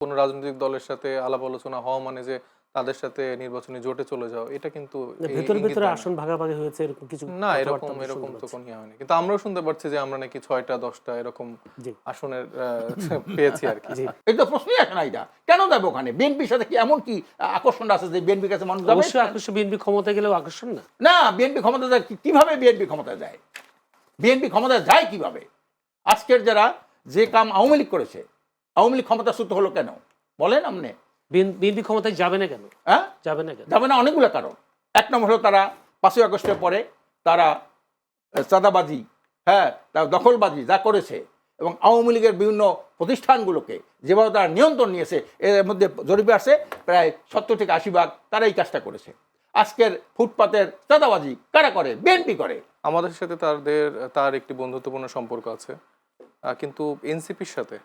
কোনো রাজনৈতিক দলের সাথে আলাপ আলোচনা হওয়া মানে যে তাদের সাথে নির্বাচনী জোটে চলে যাও, এটা কিন্তু ভেতরে ইঙ্গিত ভেতরে দেয় না। আসন ভাগাভাগি হয়েছে এরকম কিছু না, কথাবার্তা এরকম আমরা এরকম শুনতে তো পাচ্ছি। কোনো ইয়ে হয়নি। কিন্তু আমরাও শুনতে পারছি যে আমরা নাকি ৬টা ১০টা এরকম জি আসনের পেয়েছি আরকি। জি এটা তো প্রশ্নই আসে না। এটা কেন যাবে ওখানে? বিএনপির সাথে কি এমন কি আকর্ষণ আছে যে বিএনপির কাছে মানুষ যাবে? অবশ্যই আকর্ষণ, বিএনপি ক্ষমতায় গেলেও আকর্ষণ না। না, বিএনপি ক্ষমতা যায় কিভাবে? বিএনপি ক্ষমতায় যায়, বিএনপি ক্ষমতায় যায় কিভাবে? আজকের যারা যে কাম আওয়ামী লীগ করেছে, আওয়ামী লীগ ক্ষমতাচ্যুত হলো কেন বলেন আপনি? বিএনপি ক্ষমতায় যাবে না কেন? হ্যাঁ, যাবে না কেন? যাবে না অনেকগুলো কারণ। এক নম্বর হলো তারা ৫ই আগস্টের পরে তারা চাঁদাবাজি, হ্যাঁ, তার দখলবাজি যা করেছে এবং আওয়ামী লীগের বিভিন্ন প্রতিষ্ঠানগুলোকে যেভাবে তারা নিয়ন্ত্রণ নিয়েছে, এর মধ্যে জরিপে আসে প্রায় ৭০ থেকে ৮০ ভাগ তারা এই কাজটা করেছে। আজকের ফুটপাতের চাঁদাবাজি কারা করে? বিএনপি করে। আমাদের সাথে তার একটি বন্ধুত্বপূর্ণ সম্পর্ক আছে। কিন্তু এনসিপির সাথে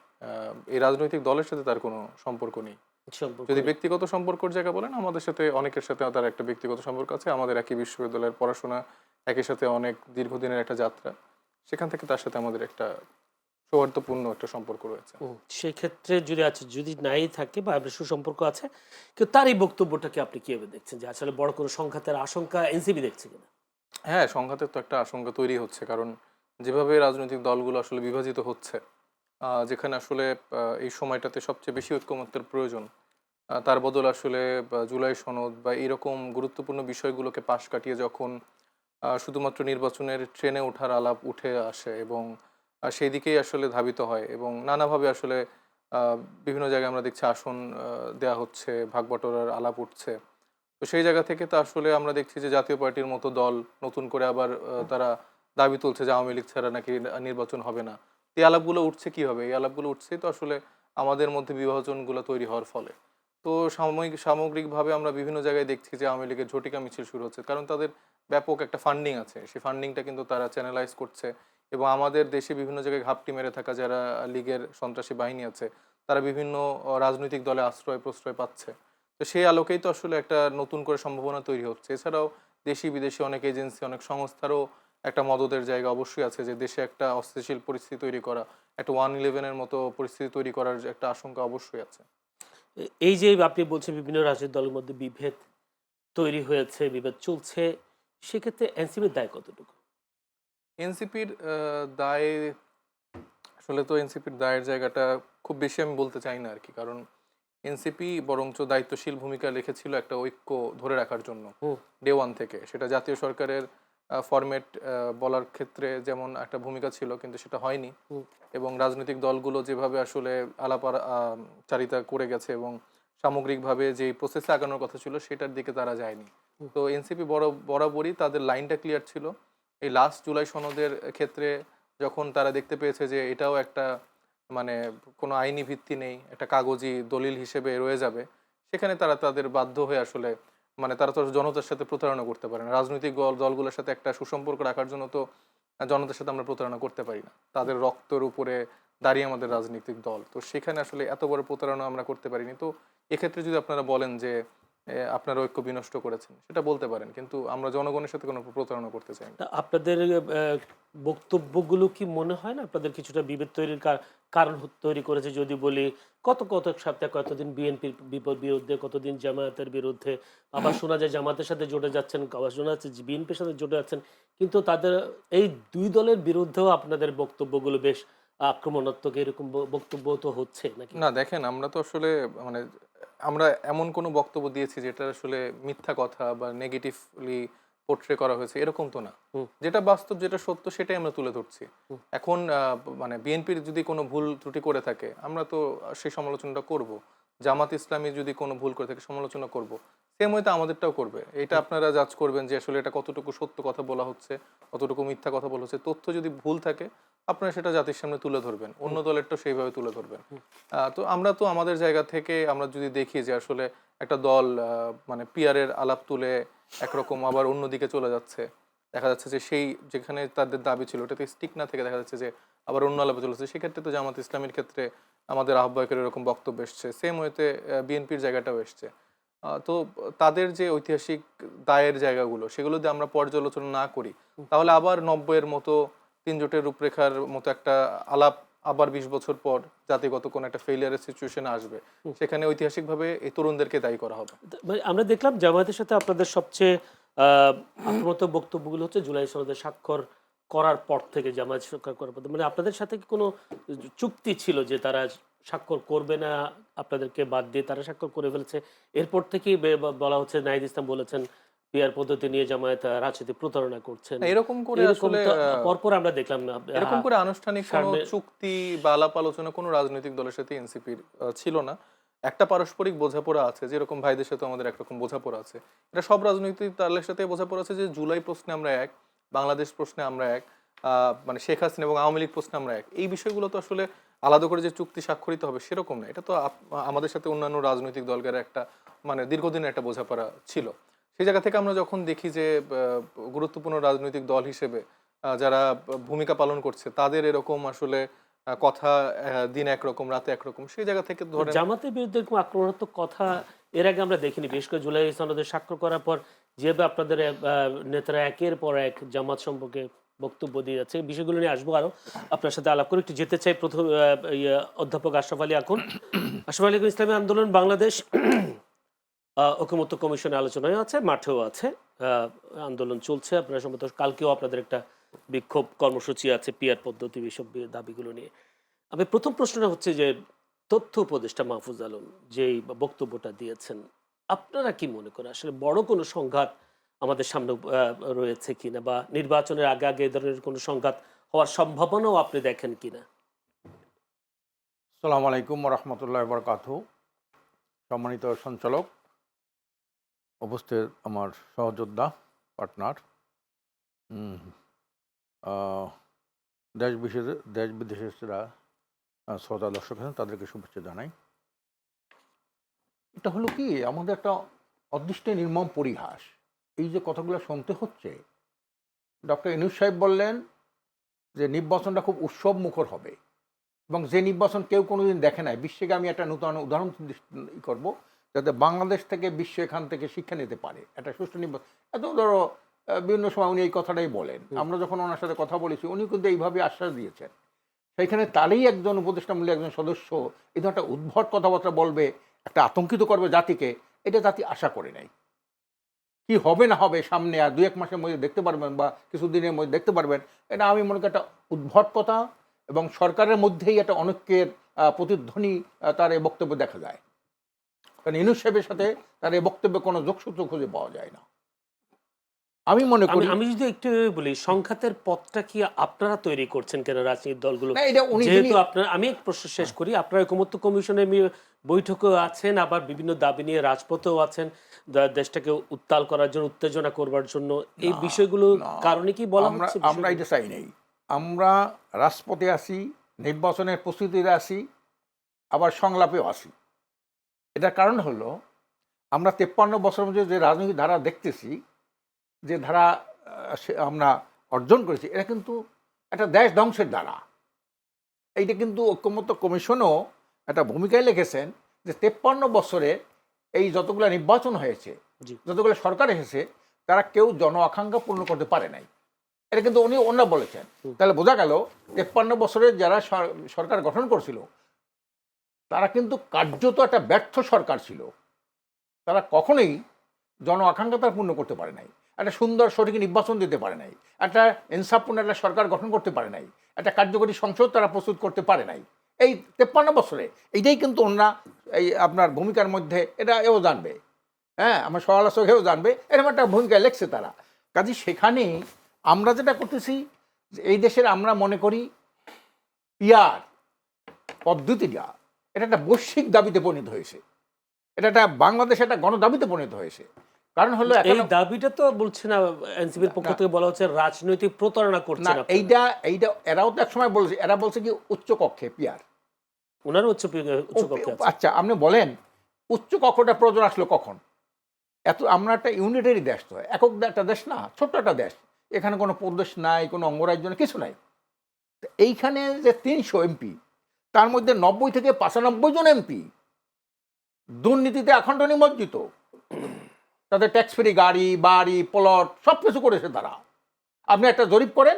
এই রাজনৈতিক দলের সাথে তার কোনো সম্পর্ক নেই। সম্পর্ক যদি নেই। ব্যক্তিগত সম্পর্কের জায়গা বলেন, আমাদের সাথে অনেকের সাথে তার একটা ব্যক্তিগত সম্পর্ক আছে। আমাদের একই বিশ্ববিদ্যালয়ের পড়াশোনা, একই সাথে অনেক দীর্ঘদিনের একটা যাত্রা। সেখান থেকে তার সাথে আমাদের একটা সৌহার্দ্যপূর্ণ একটা সম্পর্ক রয়েছে। সেই ক্ষেত্রে যদি আছে, যদি নাই থাকে বা আপনার সুসম্পর্ক আছে, কিন্তু তার এই বক্তব্যটাকে আপনি কিভাবে দেখছেন যে আসলে বড় কোনো সংঘাতের আশঙ্কা এনসিপি দেখছে কিনা? হ্যাঁ, সংঘাতের তো একটা আশঙ্কা তৈরি হচ্ছে। কারণ যেভাবে রাজনৈতিক দলগুলো আসলে বিভাজিত হচ্ছে, যেখানে আসলে এই সময়টাতে সবচেয়ে বেশি ঐকমত্যের প্রয়োজন, তার বদলে আসলে জুলাই সনদ বা এরকম গুরুত্বপূর্ণ বিষয়গুলোকে পাশ কাটিয়ে যখন শুধুমাত্র নির্বাচনের ট্রেনে ওঠার আলাপ উঠে আসে এবং সেই দিকেই আসলে ধাবিত হয় এবং নানাভাবে আসলে আহ, বিভিন্ন জায়গায় আমরা দেখছি আসন দেয়া হচ্ছে, ভাগ বাটোয়ারার আলাপ উঠছে। তো সেই জায়গা থেকে তো আসলে আমরা দেখছি যে জাতীয় পার্টির মতো দল নতুন করে আবার তারা দাবি তুলছে যে আওয়ামী লীগ ছাড়া নাকি নির্বাচন হবে না। এই আলাপগুলো উঠছে কিভাবে? এই আলাপগুলো উঠছে তো আসলে আমাদের মধ্যে বিভাজনগুলো তৈরি হওয়ার ফলে। তো সামগ্রিকভাবে আমরা বিভিন্ন জায়গায় দেখছি যে আওয়ামী লীগের ঝটিকা মিছিল শুরু হচ্ছে, কারণ তাদের ব্যাপক একটা ফান্ডিং আছে। সেই ফান্ডিংটা কিন্তু তারা চ্যানেলাইজ করছে এবং আমাদের দেশে বিভিন্ন জায়গায় ঘাপটি মেরে থাকা যারা লীগের সন্ত্রাসী বাহিনী আছে, তারা বিভিন্ন রাজনৈতিক দলে আশ্রয় প্রশ্রয় পাচ্ছে। তো সেই আলোকেই তো আসলে একটা নতুন করে সম্ভাবনা তৈরি হচ্ছে। এছাড়াও দেশি বিদেশি অনেক এজেন্সি, অনেক সংস্থারও একটা মদদের জায়গা অবশ্যই আছে যে দেশে একটা অস্থিতিশীল পরিস্থিতি তৈরি করা, একটা 1-11-এর মতো পরিস্থিতি তৈরি করার যে একটা আশঙ্কা অবশ্যই আছে। এই যে আপনি বলছেন বিভিন্ন রাজনৈতিক দলের মধ্যে বিভেদ তৈরি হয়েছে, বিভেদ চলছে, সেক্ষেত্রে এনসিপির দায় কতটুকু? এনসিপির দায়, আসলে তো এনসিপির দায়ের জায়গাটা খুব বেশি আমি বলতে চাই না আরকি। কারণ এনসিপি বরঞ্চ দায়িত্বশীল ভূমিকা রেখেছিল একটা ঐক্য ধরে রাখার জন্য হুম, ডে ওয়ান থেকে। সেটা জাতীয় সরকারের ফরম্যাট বলার ক্ষেত্রে যেমন একটা ভূমিকা ছিল, কিন্তু সেটা হয়নি। হুম। এবং রাজনৈতিক দলগুলো যেভাবে আসলে চারিতা করে গেছে এবং সামগ্রিকভাবে যেই প্রসেসে আগানোর কথা ছিল সেটার দিকে তারা যায়নি। তো এনসিপি বরাবরই তাদের লাইনটা ক্লিয়ার ছিল। এই লাস্ট জুলাই সনদের ক্ষেত্রে যখন তারা দেখতে পেয়েছে যে এটাও একটা মানে কোনো আইনি ভিত্তি নেই, একটা কাগজি দলিল হিসেবে রয়ে যাবে, সেখানে তারা তাদের বাধ্য হয়ে আসলে মানে তারা তো জনতার সাথে প্রতারণা করতে পারে না। রাজনৈতিক দলগুলোর সাথে একটা সুসম্পর্ক রাখার জন্য তো জনতার সাথে আমরা প্রতারণা করতে পারি না। তাদের রক্তের উপরে দাঁড়িয়ে আমাদের রাজনৈতিক দল। তো সেখানে আসলে এত বড় প্রতারণা আমরা করতে পারিনি। তো এক্ষেত্রে যদি আপনারা বলেন যে আপনারা ঐক্য বিনষ্ট করেছেন, সেটা বলতে পারেন। কিন্তু আমরা জনগণের সাথে কোনো প্রতারণা করতে চাই না। তা আপনাদের বক্তব্যগুলো কি মনে হয় না আপনাদের কিছুটা বিভেদ তৈরির কারণ তৈরি করেছে? যদি বলি, কত সপ্তাহে কতদিন বিএনপির বিরুদ্ধে, কতদিন জামায়াতের বিরুদ্ধে, আবার শোনা যায় জামাতের সাথে জোটে যাচ্ছেন, আবার শোনা যাচ্ছে যে বিএনপির সাথে জোটে যাচ্ছেন। কিন্তু তাদের এই ২ দলের বিরুদ্ধেও আপনাদের বক্তব্যগুলো বেশ আক্রমণাত্মক, এরকম বক্তব্য তো হচ্ছে নাকি? না দেখেন, আমরা তো আসলে মানে আমরা এমন কোনো বক্তব্য দিয়েছি যেটা আসলে মিথ্যা কথা বা নেগেটিভলি পোট্রে করা হয়েছে এরকম তো না। হুম, যেটা বাস্তব, যেটা সত্য সেটাই আমরা তুলে ধরছি। হুম, এখন মানে বিএনপির যদি কোনো ভুল ত্রুটি করে থাকে আমরা তো সেই সমালোচনাটা করব। জামাত ইসলামী যদি কোনো ভুল করে থাকে সমালোচনা করব। সেম ওয়েতে আমাদেরটাও করবে। এটা হুম, আপনারা জাজ করবেন যে আসলে এটা কতটুকু সত্য কথা বলা হচ্ছে, কতটুকু মিথ্যা কথা বলা হচ্ছে। তথ্য যদি ভুল থাকে আপনারা সেটা জাতির সামনে তুলে ধরবেন, অন্য হুম, দলেরটাও সেইভাবে তুলে ধরবেন। হুম, তো আমরা তো আমাদের জায়গা থেকে আমরা যদি দেখি যে আসলে একটা দল মানে পিয়ারের আলাপ তুলে একরকম আবার অন্যদিকে চলে যাচ্ছে, দেখা যাচ্ছে যে সেই যেখানে তাদের দাবি ছিল ওটাতে স্টিক না থেকে দেখা যাচ্ছে যে আবার অন্য আলাপে চলেছে, সেক্ষেত্রে তো জামাত ইসলামীর ক্ষেত্রে আমাদের আহ্বায়কের এরকম বক্তব্য এসছে, সেম ওয়েতে বিএনপির জায়গাটাও এসছে। তো তাদের যে ঐতিহাসিক দায়ের জায়গাগুলো সেগুলো যদি আমরা পর্যালোচনা না করি, হুম, তাহলে আবার 90-এর মতো তিন জোটের রূপরেখার মতো একটা আলাপ আবার 20 বছর পর জাতিগত কোনো একটা ফেলিয়ারের সিচুয়েশন আসবে, সেখানে ঐতিহাসিকভাবে এই তরুণদেরকে দায়ী করা হবে। মানে আমরা দেখলাম জামায়াতের সাথে আপনাদের সবচেয়ে আক্রমণাত্মক বক্তব্যগুলো হচ্ছে জুলাই সনদে স্বাক্ষর করার পর থেকে, জামায়াত স্বাক্ষর করার পর থেকে। মানে আপনাদের সাথে কি কোনো চুক্তি ছিল যে তারা স্বাক্ষর করবে না, আপনাদেরকে বাদ দিয়ে তারা স্বাক্ষর করে ফেলেছে? এরপর থেকেই বলা হচ্ছে, নাহিদ ইসলাম বলেছেন পিআর পদ্ধতি নিয়ে জামায়াত রাজনীতি প্রতারণা করছেন। এরকম করে এরকম আসলে তো পরপর আমরা দেখলাম না। এরকম করে আনুষ্ঠানিক কোনো সামনে- চুক্তি বা আলাপ আলোচনা কোনো রাজনৈতিক দলের সাথে এনসিপির ছিল না। একটা পারস্পরিক বোঝাপড়া আছে, যেরকম ভাইদের সাথে আমাদের একরকম বোঝাপড়া আছে। এটা সব রাজনৈতিক দলের সাথে বোঝাপড়া আছে যে জুলাই প্রশ্নে আমরা এক, বাংলাদেশ প্রশ্নে আমরা এক, মানে শেখ হাসিনা এবং আওয়ামী লীগ প্রশ্নে আমরা এক। এই বিষয়গুলো তো আসলে আলাদা করে যে চুক্তি স্বাক্ষরিত হবে সেরকম না। এটা তো আমাদের সাথে অন্যান্য রাজনৈতিক দলকে একটা মানে দীর্ঘদিনের একটা বোঝাপড়া ছিল। সেই জায়গা থেকে আমরা যখন দেখি যে গুরুত্বপূর্ণ রাজনৈতিক দল হিসেবে যারা ভূমিকা পালন করছে তাদের এরকম আসলে কথা দিন একরকম রাতে একরকম, সেই জায়গা থেকে ধরেন জামাতের বিরুদ্ধে এরকম আক্রমণাত্মক কথা এর আগে আমরা দেখিনি। বিশেষ করে জুলাই সনদে স্বাক্ষর করার পর যেভাবে আপনাদের নেতারা একের পর এক জামাত সম্পর্কে বক্তব্য দিয়ে যাচ্ছে, বিষয়গুলো নিয়ে আসবো আরো আপনার সাথে আলাপ করে। একটু যেতে চাই প্রথম অধ্যাপক আশরাফ আলী আকুন। আশরাফ আলী আকুন, ইসলামী আন্দোলন বাংলাদেশ ঐকমত্য কমিশনের আলোচনায় আছে, মাঠেও আছে, আন্দোলন চলছে। আপনারা সম্ভবত কালকেও আপনাদের একটা বিক্ষোভ কর্মসূচি আছে পিআর পদ্ধতি এইসব দাবিগুলো নিয়ে। আমি প্রথম প্রশ্নটা হচ্ছে যে তথ্য উপদেষ্টা মাহফুজ আলম যেই বক্তব্যটা দিয়েছেন, আপনারা কি মনে করেন আসলে বড় কোনো সংঘাত আমাদের সামনে রয়েছে কিনা, বা নির্বাচনের আগে আগে এই ধরনের কোনো সংঘাত হওয়ার সম্ভাবনাও আপনি দেখেন কিনা? আসসালামু আলাইকুম রহমতুল্লাহ বরকাতু। সম্মানিত সঞ্চালক, উপস্থিত আমার সহযোদ্ধা, পার্টনার, দেশ বিদেশের শ্রোতা দর্শক আছেন, তাদেরকে শুভেচ্ছা জানাই। এটা হলো কি, আমাদের একটা অদৃষ্ট নির্মম পরিহাস। এই যে কথাগুলো শুনতে হচ্ছে, ডক্টর ইউনূস সাহেব বললেন যে নির্বাচনটা খুব উৎসব মুখর হবে, এবং যে নির্বাচন কেউ কোনোদিন দেখে নাই। বিশ্বকে আমি একটা নতুন উদাহরণ করব, যাতে বাংলাদেশ থেকে বিশ্ব এখান থেকে শিক্ষা নিতে পারে একটা সুষ্ঠু নির্বাচন। এত ধরো বিভিন্ন সময় উনি এই কথাটাই বলেন। আমরা যখন ওনার সাথে কথা বলেছি, উনি কিন্তু এইভাবে আশ্বাস দিয়েছেন। সেইখানে তারই একজন উপদেষ্টামূলক একজন সদস্য এই ধরনের একটা উদ্ভট কথাবার্তা বলবে, একটা আতঙ্কিত করবে জাতিকে, এটা জাতি আশা করে নাই। কি হবে না হবে সামনে আর 2-1 মাসের মধ্যে দেখতে পারবেন, বা কিছুদিনের মধ্যে দেখতে পারবেন। এটা আমি মনে করি একটা উদ্ভট কথা, এবং সরকারের মধ্যেই একটা অনৈক্যের প্রতিধ্বনি তার এই বক্তব্যে দেখা যায়। কারণ ইউনূস সাহেবের সাথে তার এই বক্তব্যে কোনো যোগসূত্র খুঁজে পাওয়া যায় না। আমি মনে করি, আমি যদি একটু বলি, সংঘাতের পথটা কি আপনারা তৈরি করছেন কেন রাজনৈতিক দলগুলো? না, এটা উনি যেহেতু আপনারা, আমি এক প্রশ্ন শেষ করি, আপনারা ঐকমত্য কমিশনের বৈঠকেও আছেন, আবার বিভিন্ন দাবি নিয়ে রাজপথেও আছেন, দেশটাকে উত্তাল করার জন্য, উত্তেজনা করবার জন্য। এই বিষয়গুলো কারণে কি বলা হচ্ছে? আমরা এটা চাই নেই। আমরা রাজপথে আসি, নির্বাচনের প্রস্তুতিতে আসি, আবার সংলাপেও আসি। এটার কারণ হলো, আমরা 53 বছরের মধ্যে যে রাজনৈতিক ধারা দেখতেছি, যে ধারা আমরা অর্জন করেছি, এটা কিন্তু একটা দেশ ধ্বংসের ধারা। এইটা কিন্তু ঐকমত্য কমিশনও একটা ভূমিকায় লিখেছেন যে 53 বছরে এই যতগুলো নির্বাচন হয়েছে, যতগুলো সরকার এসেছে, তারা কেউ জন আকাঙ্ক্ষা পূর্ণ করতে পারে নাই। এটা কিন্তু ওনারা বলেছেন। তাহলে বোঝা গেল 53 বছরে যারা সরকার গঠন করছিল, তারা কিন্তু কার্যত একটা ব্যর্থ সরকার ছিল। তারা কখনোই জন আকাঙ্ক্ষা তারা পূর্ণ করতে পারে নাই, একটা সুন্দর সঠিক নির্বাচন দিতে পারে নাই, একটা ইনসাফপূর্ণ একটা সরকার গঠন করতে পারে নাই, একটা কার্যকরী সংসদ তারা প্রস্তুত করতে পারে নাই। এই 53 বছরে এইটাই কিন্তু ওনারা এই আপনার ভূমিকার মধ্যে, এটা এও জানবে, হ্যাঁ, আমার সমালোচকেও জানবে, এরকম একটা ভূমিকা লেখছে তারা। কাজে সেখানে আমরা যেটা করতেছি, এই দেশের আমরা মনে করি পিআর পদ্ধতিটা এটা একটা বৈশ্বিক দাবিতে পরিণত হয়েছে। এটা একটা বাংলাদেশে একটা গণদাবিতে পরিণত হয়েছে। কারণ হলো এই দাবিটা তো বলছে না, এনসিপির পক্ষ থেকে বলা হচ্ছে রাজনৈতিক প্রতারণা করছে না। এইটা এরাও তো একসময় বলছে, এরা বলছে কি উচ্চ কক্ষে পিআর, ওনারও উচ্চ কক্ষে আছে। আচ্ছা, আপনি বলেন উচ্চ কক্ষটা প্রয়োজন আসলো কখন? আমরা একটা ইউনিটারি দেশ, তো একক একটা দেশ না, ছোট্ট একটা দেশ। এখানে কোনো প্রদেশ নাই, কোনো অঙ্গরাজ্য নেই, কিছু নাই। এইখানে যে 300 এমপি, তার মধ্যে 90 থেকে 95 জন এমপি দুর্নীতিতে আখণ্ড নিমজ্জিত। তাদের ট্যাক্স ফ্রি গাড়ি, বাড়ি, প্লট সব কিছু করেছে তারা। আপনি একটা জরিপ করেন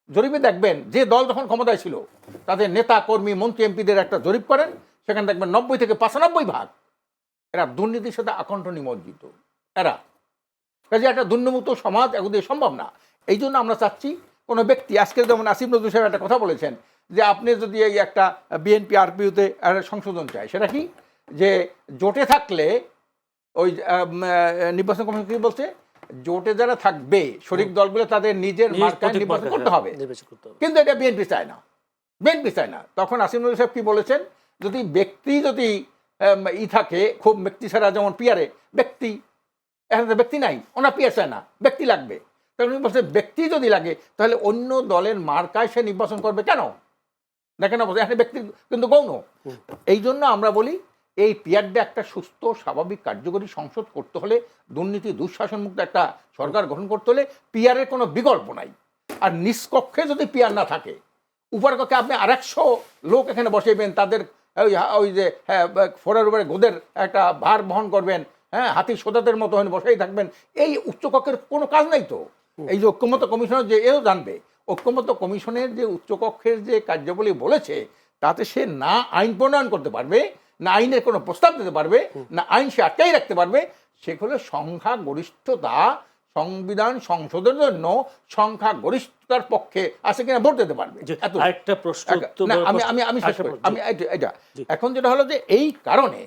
জরিপে দেখবেন যে দল যখন ক্ষমতায় ছিল তাদের নেতা কর্মী মন্ত্রী এমপিদের একটা জরিপ করেন, সেখানে দেখবেন 90 থেকে 95% এরা দুর্নীতির সাথে আকণ্ঠ নিমজ্জিত। এরা কাজে একটা দুর্নীতিমুক্ত সমাজ এগুলো সম্ভব না। এই জন্য আমরা চাচ্ছি কোনো ব্যক্তি, আজকে যেমন আসিফ নজরুল সাহেব একটা কথা বলেছেন যে আপনি যদি এই একটা বিএনপি আরপিওতে একটা সংশোধন চায়, সেটা কি যে জোটে থাকলে ওই নির্বাচন কমিশন কি বলছে, জোটে যারা থাকবে শরিক দলগুলো তাদের নিজের মার্কায় নির্বাচন করতে হবে, কিন্তু এটা বিএনপি চায় না, বিএনপি চায় না। তখন আসিফ নজরুল সাহেব কি বলেছেন, যদি ব্যক্তি যদি থাকে খুব ব্যক্তি ছাড়া, যেমন পিয়ারে ব্যক্তি, এখানে তো ব্যক্তি নাই, ওনার পিয়ার চায় না, ব্যক্তি লাগবে। তখন উনি বলছে ব্যক্তি যদি লাগে তাহলে অন্য দলের মার্কায় সে নির্বাচন করবে কেন, দেখেন না, এখানে ব্যক্তি কিন্তু গৌণ। এই জন্য আমরা বলি এই পিয়ারটা একটা সুস্থ স্বাভাবিক কার্যকরী সংসদ করতে হলে, দুর্নীতি দুঃশাসনমুক্ত একটা সরকার গঠন করতে হলে পিয়ারের কোনো বিকল্প নাই। আর নিষ্কক্ষে যদি পিয়ার না থাকে, উপর কক্ষে আপনি 100 লোক এখানে বসাইবেন, তাদের ওই যে ফোরার উপরে গোদের একটা ভার বহন করবেন, হ্যাঁ, হাতি সোদাতের মতো বসাই থাকবেন, এই উচ্চকক্ষের কোনো কাজ নাই তো। এই যে ঐক্যমত্য কমিশনের যে এও জানবে, ঐক্যমত্য কমিশনের যে উচ্চকক্ষের যে কার্যাবলী বলেছে, তাতে সে না আইন প্রণয়ন করতে পারবে, না আইনের কোনো প্রস্তাব দিতে পারবে, না আইন সে আটকাই রাখতে পারবে। সেগুলো সংখ্যাগরিষ্ঠতা সংবিধান সংশোধনের জন্য সংখ্যাগরিষ্ঠতার পক্ষে আছে কিনা ভোট দিতে পারবে। একটা প্রশ্ন আমি শেষ করি, আমি এটা এখন যেটা হলো যে এই কারণে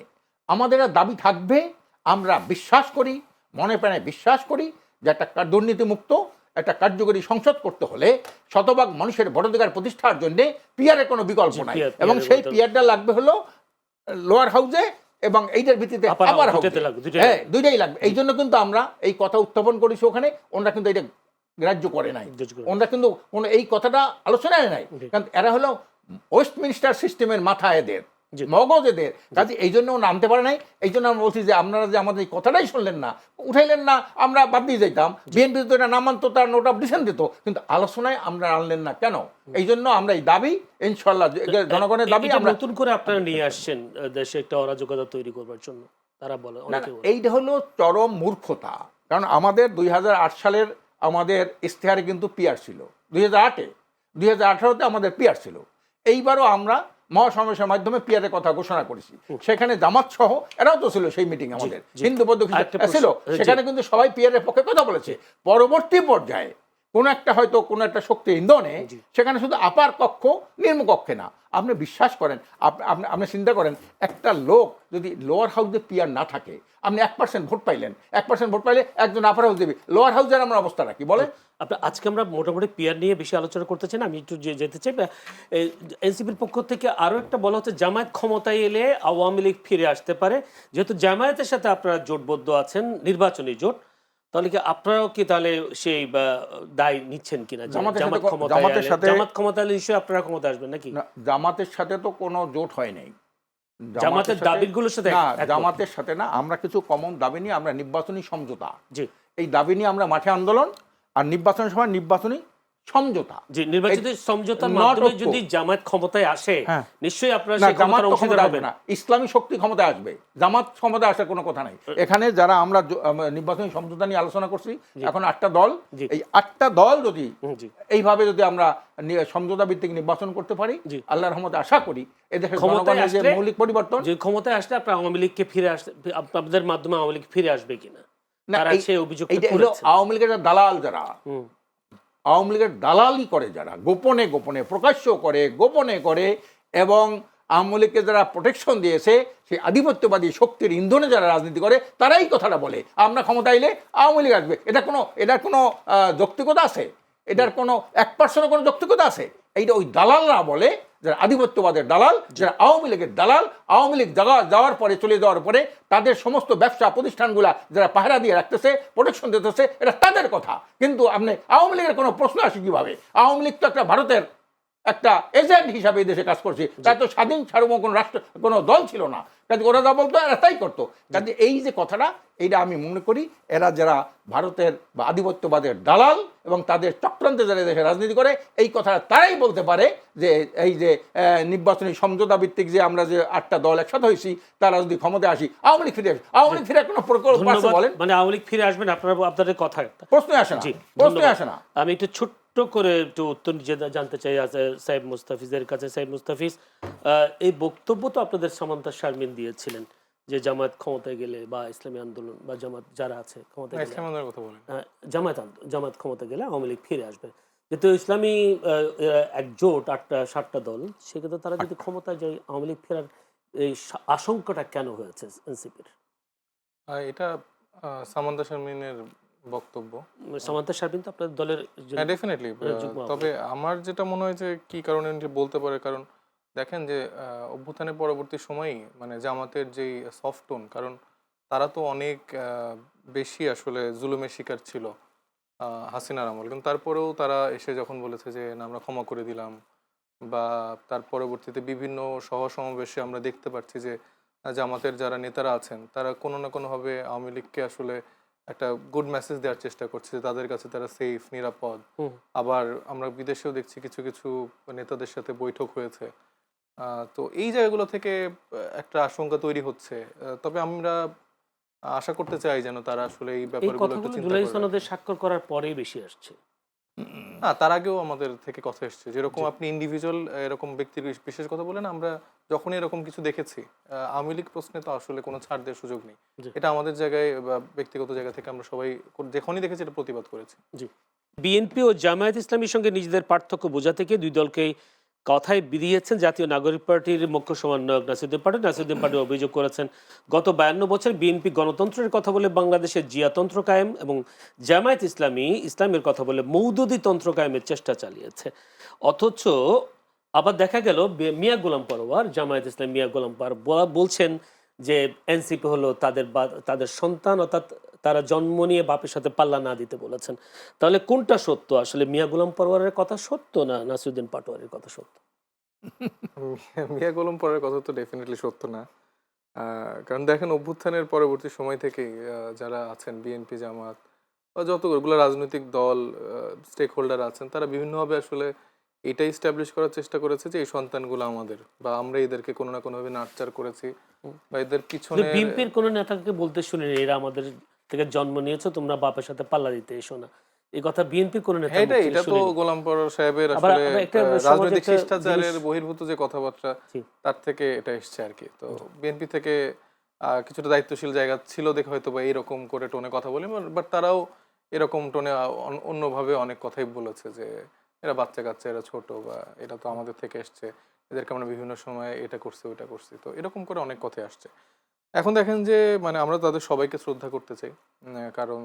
আমাদের দাবি থাকবে, আমরা বিশ্বাস করি, মনে প্রাণে বিশ্বাস করি যে একটা দুর্নীতিমুক্ত একটা কার্যকরী সংসদ করতে হলে শতভাগ মানুষের ভোটাধিকার প্রতিষ্ঠার জন্য পিয়ারের কোনো বিকল্প নাই, এবং সেই পিয়ারটা লাগবে হলো লোয়ার হাউসে এবং এইটার ভিত্তিতে আপার হাউসে, হ্যাঁ, দুইটাই লাগবে। এই জন্য কিন্তু আমরা এই কথা উত্থাপন করেছি ওখানে, ওনারা কিন্তু এটা গ্রাহ্য করে নাই, ওনারা কিন্তু কোনো এই কথাটা আলোচনায় নাই, কারণ এরা হলো ওয়েস্টমিনিস্টার সিস্টেমের মাথা, এদের মগজ এদের কাজে, এই জন্য ওরা আনতে পারে নাই। এই জন্য আমরা বলছি যে আপনারা যে আমাদের এই কথাটাই শুনলেন না, উঠাইলেন না, আমরা বাদ দিয়ে যেতাম, বিএনপি তো এটা নাম মানতো, তার নোট অফ ডিসেন্ট দিত, কিন্তু আলোচনায় আমরা আনলেন না কেন? এই জন্য আমরা এই দাবি ইনশাল্লাহ জনগণের দাবি আমরা নতুন করে আপনারা নিয়ে আসছেন দেশে একটা অরাজকতা তৈরি করবার জন্য, তারা বলে এইটা হলো চরম মূর্খতা। কারণ আমাদের 2008 সালের আমাদের ইশতেহারে কিন্তু পিয়ার ছিল, 2018-তে আমাদের পিয়ার ছিল। এইবারও আমরা মহাসমাবেশের মাধ্যমে পিয়ারের কথা ঘোষণা করেছি, সেখানে জামাত সহ এরাও তো ছিল সেই মিটিং, আমাদের হিন্দু বৌদ্ধ ছিল, সেখানে কিন্তু সবাই পিয়ারের পক্ষে কথা বলেছে। পরবর্তী পর্যায়ে কোনো একটা হয়তো কোনো একটা শক্তি ইন্ধনে সেখানে শুধু আপার কক্ষ নিম্নকক্ষে না, আপনি বিশ্বাস করেন, আপনি চিন্তা করেন, একটা লোক যদি লোয়ার হাউসে পিয়ার না থাকে, আপনি 1% ভোট পাইলেন, 1% ভোট পাইলে একজন আপার হাউস দেবে, লোয়ার হাউসের আমরা অবস্থা রাখি বলে। আজকে আমরা মোটামুটি পিয়ার নিয়ে বেশি আলোচনা করতে চাই না, আমি একটু যেতে চাই। এনসিপির পক্ষ থেকে আরও একটা বলা হচ্ছে জামায়াত ক্ষমতায় এলে আওয়ামী লীগ ফিরে আসতে পারে, যেহেতু জামায়াতের সাথে আপনারা জোটবদ্ধ আছেন, নির্বাচনী জোট, তাহলে কি আপনারাও কি তাহলে সেই দায় নিচ্ছেন কিনা? জামাত ক্ষমতা এলে নিশ্চয়ই আপনারা ক্ষমতা আসবেন নাকি? জামাতের সাথে তো কোনো জোট হয় নাই, জামাতের দাবিগুলোর সাথে না, জামাতের সাথে না, আমরা কিছু কমন দাবি নিয়ে আমরা নির্বাচনী সমঝোতা, এই দাবি নিয়ে আমরা মাঠে আন্দোলন, আর নির্বাচনের সময় নির্বাচনী সমঝোতা, যে নির্বাচিত সমঝোতার মাধ্যমে যদি জামাত ক্ষমতায় আসে, নিশ্চয়ই আপনারা সেই ক্ষমতার অংশীদার হবেন না। ইসলামী শক্তি ক্ষমতায় আসবে, জামাত ক্ষমতায় আসার কোনো কথা নাই। এখানে যারা আমরা নির্বাচনী সমঝোতা নিয়ে আলোচনা করছি, এখন 8টা দল, এই 8টা দল যদি এইভাবে যদি আমরা সমঝোতা ভিত্তিক নির্বাচন করতে পারি, আল্লাহর রহমতে আশা করি এদেশের জনগণের যে মৌলিক পরিবর্তন, যে ক্ষমতায় আসলে আপনারা আওয়ামী লীগকে ফিরে আসতে, আপনাদের মাধ্যমে আওয়ামী লীগ ফিরে আসবে কিনা, তারা সেই অভিযোগ হলো আওয়ামী লীগের দালাল, যারা আওয়ামী লীগের দালালি করে, যারা গোপনে গোপনে প্রকাশ্য করে, গোপনে করে, এবং আওয়ামী লীগকে যারা প্রোটেকশন দিয়েছে, সেই আধিপত্যবাদী শক্তির ইন্ধনে যারা রাজনীতি করে, তারাই কথাটা বলে আমরা ক্ষমতা এলে আওয়ামী লীগ আসবে। এটার কোনো যৌক্তিকতা আছে? এটার কোনো 1% কোনো যৌক্তিকতা আছে? এইটা ওই দালালরা বলে, যারা আধিপত্যবাদের দালাল, যারা আওয়ামী লীগের দালাল, আওয়ামী লীগ যাওয়ার পরে, চলে যাওয়ার পরে তাদের সমস্ত ব্যবসা প্রতিষ্ঠানগুলা যারা পাহারা দিয়ে রাখতেছে, প্রোটেকশন দিতেছে, এটা তাদের কথা। কিন্তু আপনি আওয়ামী লীগের কোনো প্রশ্ন আসে কিভাবে? আওয়ামী লীগ তো একটা ভারতের একটা এজেন্ট হিসাবে এই দেশে কাজ করছে, তার তো স্বাধীন সার্বভৌম কোনো রাষ্ট্র কোনো দল ছিল না, কাজে ওরা যা বলতো এরা তাই করতো। কাজে এই যে কথাটা, এইটা আমি মনে করি এরা যারা ভারতের বা আধিপত্যবাদের দালাল এবং তাদের চক্রান্তে যারা দেশে রাজনীতি করে, এই কথাটা তারাই বলতে পারে যে এই যে নির্বাচনী সমঝোতা ভিত্তিক যে আমরা যে 8টা দল একসাথে হয়েছি, তারা যদি ক্ষমতায় আসি আওয়ামী লীগ ফিরে আসে, আওয়ামী লীগ ফিরে কোনো প্রকল্প বলেন, মানে আওয়ামী লীগ ফিরে আসবেন, আপনাদের কথা প্রশ্নই আসে না, প্রশ্নই আসে না। আমি একটু ছোট্ট করে একটু উত্তর জানতে চাই আছে সাহেব মুস্তাফিজের কাছে। সাহেব মুস্তাফিজ, এই বক্তব্য তো আপনাদের সামান্তা শারমিন দিয়েছিলেন যে জামায়াত ক্ষমতায় গেলে বা ইসলামী আন্দোলন বা জামাত যারা আছে ক্ষমতায় গেলে, ইসলাম আন্দোলনের কথা বলেন। জামাত ক্ষমতা গেলে আওয়ামী লীগ ফিরে আসবে। যেহেতু ইসলামী একজোট 8টা 7টা দল, সেক্ষেত্রে তারা যদি ক্ষমতায় যায় আওয়ামী লীগ ফেরার এই আশঙ্কাটা কেন হয়েছে এনসিপির? এটা সামান্তা শারমিনের বক্তব্য। সামান্তা শারমিন তো আপনাদের দলের হ্যাঁ, ডেফিনেটলি। যুগ্ম তবে আমার যেটা মনে হয় যে কি কারণে উনি বলতে পারে, কারণ দেখেন যে অভ্যুত্থানের পরবর্তী সময়ই মানে জামাতের যেই সফট টোন, কারণ তারা তো অনেক বেশি আসলে জুলুমের শিকার ছিল হাসিনার আমল, কিন্তু তারপরেও তারা এসে যখন বলেছে যে না আমরা ক্ষমা করে দিলাম, বা তার পরবর্তীতে বিভিন্ন সহ সমাবেশে আমরা দেখতে পাচ্ছি যে জামাতের যারা নেতারা আছেন তারা কোনো না কোনোভাবে আওয়ামী লীগকে আসলে একটা গুড মেসেজ দেওয়ার চেষ্টা করছে যে তাদের কাছে তারা সেফ, নিরাপদ। হুম। আবার আমরা বিদেশেও দেখছি কিছু কিছু নেতাদের সাথে বৈঠক হয়েছে। তো এই জায়গাগুলো থেকে একটা আশঙ্কা তৈরি হচ্ছে। তবে আমরা আশা করতে চাই যেন তারা আসলে এই এই ব্যাপারগুলো একটু কথাগুলো চিন্তা জুলাই করে সনদে রাখে। স্বাক্ষর করার পরেই বেশি আসছে। না, তার আগেও আমাদের থেকে কথা এসছে। যেরকম আপনি ইন্ডিভিজুয়াল এরকম ব্যক্তির বিশেষ কথা বলেন, আমরা যখনই এরকম কিছু দেখেছি, আওয়ামী লীগ প্রশ্নে তো আসলে কোনো ছাড় দেওয়ার সুযোগ নেই। জি। এটা আমাদের জায়গায় বা ব্যক্তিগত জায়গা থেকে আমরা সবাই যখনই দেখেছি এটা প্রতিবাদ করেছি। জি। বিএনপি ও জামায়াত ইসলামীর সঙ্গে নিজেদের পার্থক্য বোঝাতে গিয়ে দুই দলকেই কথায় বেরিয়েছেন জাতীয় নাগরিক পার্টির মুখ্য সমন্বয়ক নাসিরউদ্দিন পাটোয়ারি। নাসিরউদ্দিন পাটোয়ারি অভিযোগ করেছেন গত 52 বছর বিএনপি গণতন্ত্রের কথা বলে বাংলাদেশের জিয়াতন্ত্র কায়েম এবং জামায়াত ইসলামী ইসলামের কথা বলে মৌদুদি তন্ত্র কায়েমের চেষ্টা চালিয়েছে। অথচ আবার দেখা গেল মিয়া গোলাম পরোয়ার, জামায়াত ইসলাম মিয়া গোলাম পরোয়ার বলছেন যে এনসিপি হলো তাদের সন্তান, অর্থাৎ তারা জন্ম নিয়ে বাপের সাথে পাল্লা না দিতে বলেছেন। তাহলে কোনটা সত্য আসলে, মিয়া গোলাম পরোয়ারের কথা সত্য না নাসিরউদ্দিন পাটোয়ারির কথা সত্য? মিয়া গোলাম পরের কথা তো ডেফিনেটলি সত্য না। কারণ দেখেন অভ্যুত্থানের পরবর্তী সময় থেকেই যারা আছেন বিএনপি, জামাত বা যতগুলো রাজনৈতিক দল, স্টেক হোল্ডার আছেন, তারা বিভিন্নভাবে আসলে এটাই স্ট্যাবলিশ করার চেষ্টা করেছে যে এই সন্তানগুলো আমাদের, বা আমরা এদেরকে কোনো না কোনোভাবে নার্চার করেছি, বা এদের পিছনে। বিএনপির কোন নেতাকে বলতে শুনিনি এরা আমাদের থেকে জন্ম নিয়েছো, তোমরা বাপের সাথে পাল্লা দিতে এসো না। এই কথা বিএনপির কোন নেতা হ্যাঁ, মুখ থেকে এটা তো শুনিনি। গোলাম পরোয়ার সাহেবের আবার আসলে আবার একটা সমাজে রাজনৈতিক একটা শিষ্টাচারের জিনিস- বহির্ভূত যে কথাবার্তা, জি। তার থেকে এটা এসছে আর কি। তো বিএনপি থেকে কিছুটা দায়িত্বশীল জায়গা ছিল দেখে হয়তো বা এরকম করে টোনে কথা বলি, বাট তারাও এরকম টোনে অন্যভাবে অনেক কথাই বলেছে যে এরা বাচ্চা কাচ্চা, এরা ছোট, বা এটা তো আমাদের থেকে এসছে, এদেরকে আমরা বিভিন্ন সময় এটা করছি ওইটা করছি, তো এরকম করে অনেক কথাই আসছে। এখন দেখেন যে মানে আমরা তাদের সবাইকে শ্রদ্ধা করতে চাই, কারণ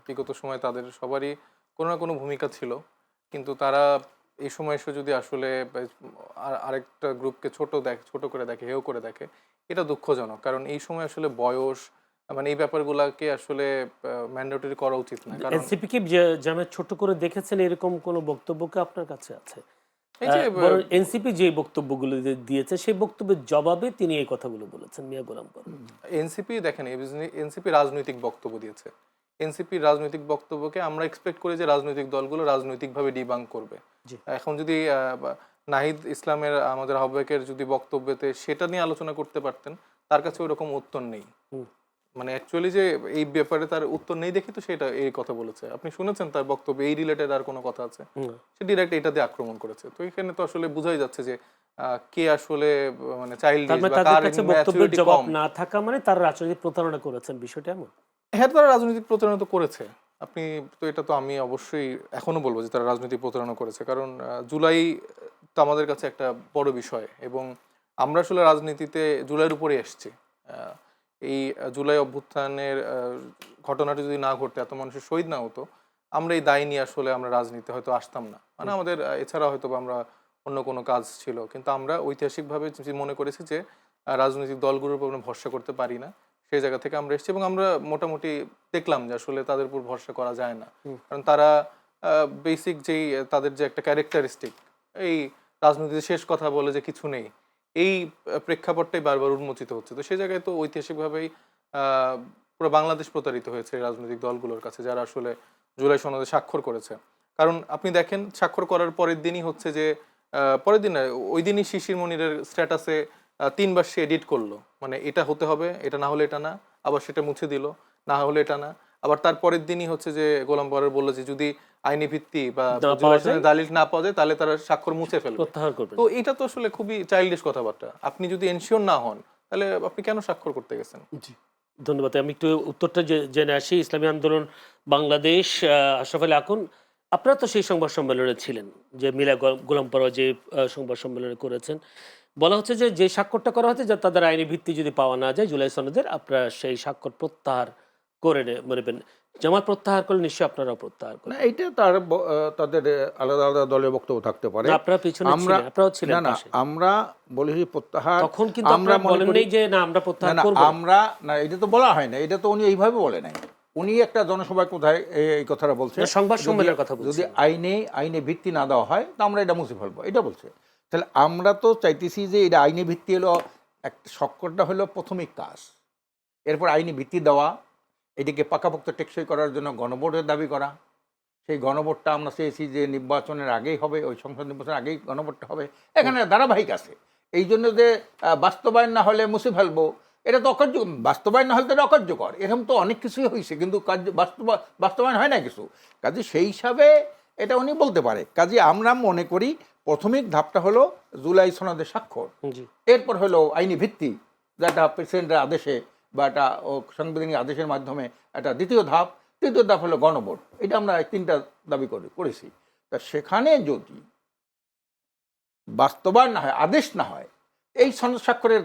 বিগত সময় তাদের সবারই কোনো না কোনো ভূমিকা ছিল, কিন্তু তারা এই সময় এসে যদি আসলে আরেকটা গ্রুপকে ছোট করে দেখে, হেয় করে দেখে, এটা দুঃখজনক। কারণ এই সময় আসলে বয়স মানে এই ব্যাপারগুলোকে আসলে ম্যান্ডেটরি করা উচিত না। কারণ এনসিপি কি জামায়াত ছোট করে দেখেছেন এরকম কোন বক্তব্য কি আপনার কাছে আছে? এই যে বরং এনসিপি যে বক্তব্যগুলো দিয়েছে সেই বক্তব্যের জবাবে তিনি এই কথাগুলো বলেছেন মিয়া গোলাম পরোয়ার। এনসিপি দেখেন, এনসিপি রাজনৈতিক বক্তব্য দিয়েছে। এনসিপির রাজনৈতিক বক্তব্যকে আমরা এক্সপেক্ট করি যে রাজনৈতিক দলগুলো রাজনৈতিকভাবে ডিবাঙ্ক করবে। জি। এখন যদি নাহিদ ইসলামের আমাদের আহ্বায়কের যদি বক্তব্যতে সেটা নিয়ে আলোচনা করতে পারতেন, তার কাছে ওরকম উত্তর নেই। হুম। মানে অ্যাকচুয়ালি যে এই ব্যাপারে তার উত্তর নেই দেখি তো সেটা এই কথা বলেছে। আপনি শুনেছেন তার বক্তব্যে এই রিলেটেড আর কোনো কথা আছে? হুম। সে ডিরেক্ট এটা দিয়ে আক্রমণ করেছে। তো এখানে তো আসলে বোঝাই যাচ্ছে যে কে আসলে মানে চাইল্ডিশ তার মানে বা তাদের কার কাছে বক্তব্যের ম্যাচুরিটি জবাব কম। না থাকা মানে তারা রাজনৈতিক প্রতারণা করেছেন, বিষয়টা এমন? হ্যাঁ, তারা রাজনৈতিক প্রতারণা তো করেছে। আপনি তো এটা তো আমি অবশ্যই এখনো বলবো যে তারা রাজনৈতিক প্রতারণা করেছে। কারণ জুলাই তো আমাদের কাছে একটা বড় বিষয়, এবং আমরা আসলে রাজনীতিতে জুলাইয়ের উপরে এসেছি। এই জুলাই অভ্যুত্থানের ঘটনাটা যদি না ঘটতো, এত মানুষের শহীদ না হতো, আমরা এই দায় নিয়ে আসলে আমরা রাজনীতি হয়তো আসতাম না। মানে আমাদের এছাড়া হয়তো বা আমরা অন্য কোনো কাজ ছিল, কিন্তু আমরা ঐতিহাসিকভাবে মনে করেছি যে রাজনৈতিক দলগুলোর উপর আমরা ভরসা করতে পারি না। সেই জায়গা থেকে আমরা এসেছি, এবং আমরা মোটামুটি দেখলাম যে আসলে তাদের উপর ভরসা করা যায় না। কারণ তারা বেসিক যেই তাদের যে একটা ক্যারেক্টারিস্টিক, এই রাজনীতিতে শেষ কথা বলে যে কিছু নেই, এই প্রেক্ষাপটটাই বারবার উন্মোচিত হচ্ছে। তো সেই জায়গায় তো ঐতিহাসিকভাবেই পুরো বাংলাদেশ প্রতারিত হয়েছে এই রাজনৈতিক দলগুলোর কাছে, যারা আসলে জুলাই সনদে স্বাক্ষর করেছে। কারণ আপনি দেখেন স্বাক্ষর করার পরের দিনই হচ্ছে যে পরের দিন না, ওই দিনই শিশির মনিরের স্ট্যাটাসে 3বার সে এডিট করলো, মানে এটা হতে হবে, এটা না হলে এটা না, আবার সেটা মুছে দিল, না হলে এটা না। আবার তার পরের দিনই হচ্ছে যে গোলাম পরোয়ার বললো যে যদি আইনি ভিত্তি বা না পাওয়া জুলাই যায়, সনদের দালিল না পাওয়া যায়, তাহলে তারা স্বাক্ষর মুছে ফেলবে। প্রত্যাহার করবেন। তো এটা তো আসলে খুবই চাইল্ডিশ কথাবার্তা। আপনি যদি এনশিওর না হন, তাহলে আপনি কেন স্বাক্ষর করতে গেছেন? জি, ধন্যবাদ। আমি একটু উত্তরটা জেনে আসি। ইসলামী আন্দোলন বাংলাদেশ, আশরাফ আলী আকুন, আপনারা তো সেই সংবাদ সম্মেলনে ছিলেন, যে মিলা গোলাম পরোয়া যে সংবাদ সম্মেলনে করেছেন। বলা হচ্ছে যে যে স্বাক্ষরটা করা হচ্ছে, যে তাদের আইনি ভিত্তি যদি পাওয়া না যায় জুলাই সনদের, আপনারা সেই স্বাক্ষর প্রত্যাহার করে নেবেন। জামাত প্রত্যাহার করলে নিশ্চয়ই আপনারাও প্রত্যাহার না, করবেন। এইটা তাদের আলাদা আলাদা দলের বক্তব্য থাকতে পারে। না, আপনারা পিছনে আমরা ছিলেন, আপনারাও ছিলেন না না পাশে। আমরা বলি প্রত্যাহার, তখন কিন্তু আমরা আপনারা মনে বলেন করি নাই যে না আমরা না প্রত্যাহার না করব না। আমরা না, এটা তো বলা হয় না, এটা তো উনি এইভাবে বলে নাই। উনি একটা জনসভায় কোথায় এই কথাটা বলছে, না, সংবাদ যদি- সম্মেলনের কথা যদি বলছি। আইনে ভিত্তি না দেওয়া হয় তা আমরা এটা মুছে ফেলবো, এটা বলছে। তাহলে আমরা তো চাইতেছি যে এটা আইনি ভিত্তি হলো, একটা স্বাক্ষরটা হলো প্রাথমিক কাজ, এরপর আইনি ভিত্তি দেওয়া, এটিকে পাকাপোক্ত টেকসই করার জন্য গণভোটের দাবি করা। সেই গণভোটটা আমরা চেয়েছি যে নির্বাচনের আগেই হবে, ওই সংসদ নির্বাচনের আগেই গণভোটটা হবে। এখানে ধারাবাহিক আছে। এই জন্য যে বাস্তবায়ন না হলে মুছে ফেলবো, এটা তো অকার্য, বাস্তবায়ন না হলে তো এটা অকার্যকর। এরকম তো অনেক কিছুই হয়েছে, কিন্তু বাস্তবায়ন হয় না কিছু। কাজে সেই হিসাবে এটা উনি বলতে পারে। কাজে আমরা মনে করি প্রাথমিক ধাপটা হলো জুলাই সনদের স্বাক্ষর, জি, এরপর হলো আইনি ভিত্তি, যেটা প্রেসিডেন্টের আদেশে বা একটা সাংবিধানিক আদেশের মাধ্যমে একটা দ্বিতীয় ধাপ। তৃতীয় ধাপ হলো গণভোট। এটা আমরা তিনটা দাবি করেছি। তা সেখানে যদি বাস্তবায়ন না হয়, আদেশ না হয়, এই সনদ স্বাক্ষরের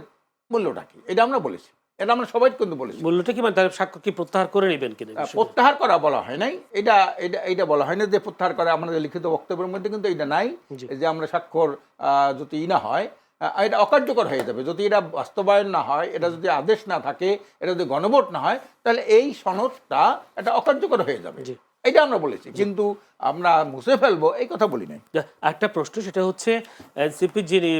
মূল্যটা কি, এটা আমরা বলেছি। এটা আমরা সবাই কিন্তু বলেছি। মূল্যটা কি, মানে তার স্বাক্ষর কি প্রত্যাহার করে নেবেন কিনা বিষয়টা? প্রত্যাহার করা বলা হয় নাই, এটা এটা এটা বলা হয় না যে প্রত্যাহার করা। আমাদের লিখিত বক্তব্যের মধ্যে কিন্তু এটা নাই জি। যে আমরা স্বাক্ষর যদি না হয়, এটা অকার্যকর হয়ে যাবে। যদি এটা বাস্তবায়ন না হয়, এটা যদি আদেশ না থাকে, এটা যদি গণভোট না হয়, তাহলে এই সনদটা এটা অকার্যকর হয়ে যাবে। জি। এটা আমরা বলেছি, কিন্তু আমরা মুছে ফেলবো এই কথা বলি নাই। একটা প্রশ্ন, সেটা হচ্ছে এনসিপি যিনি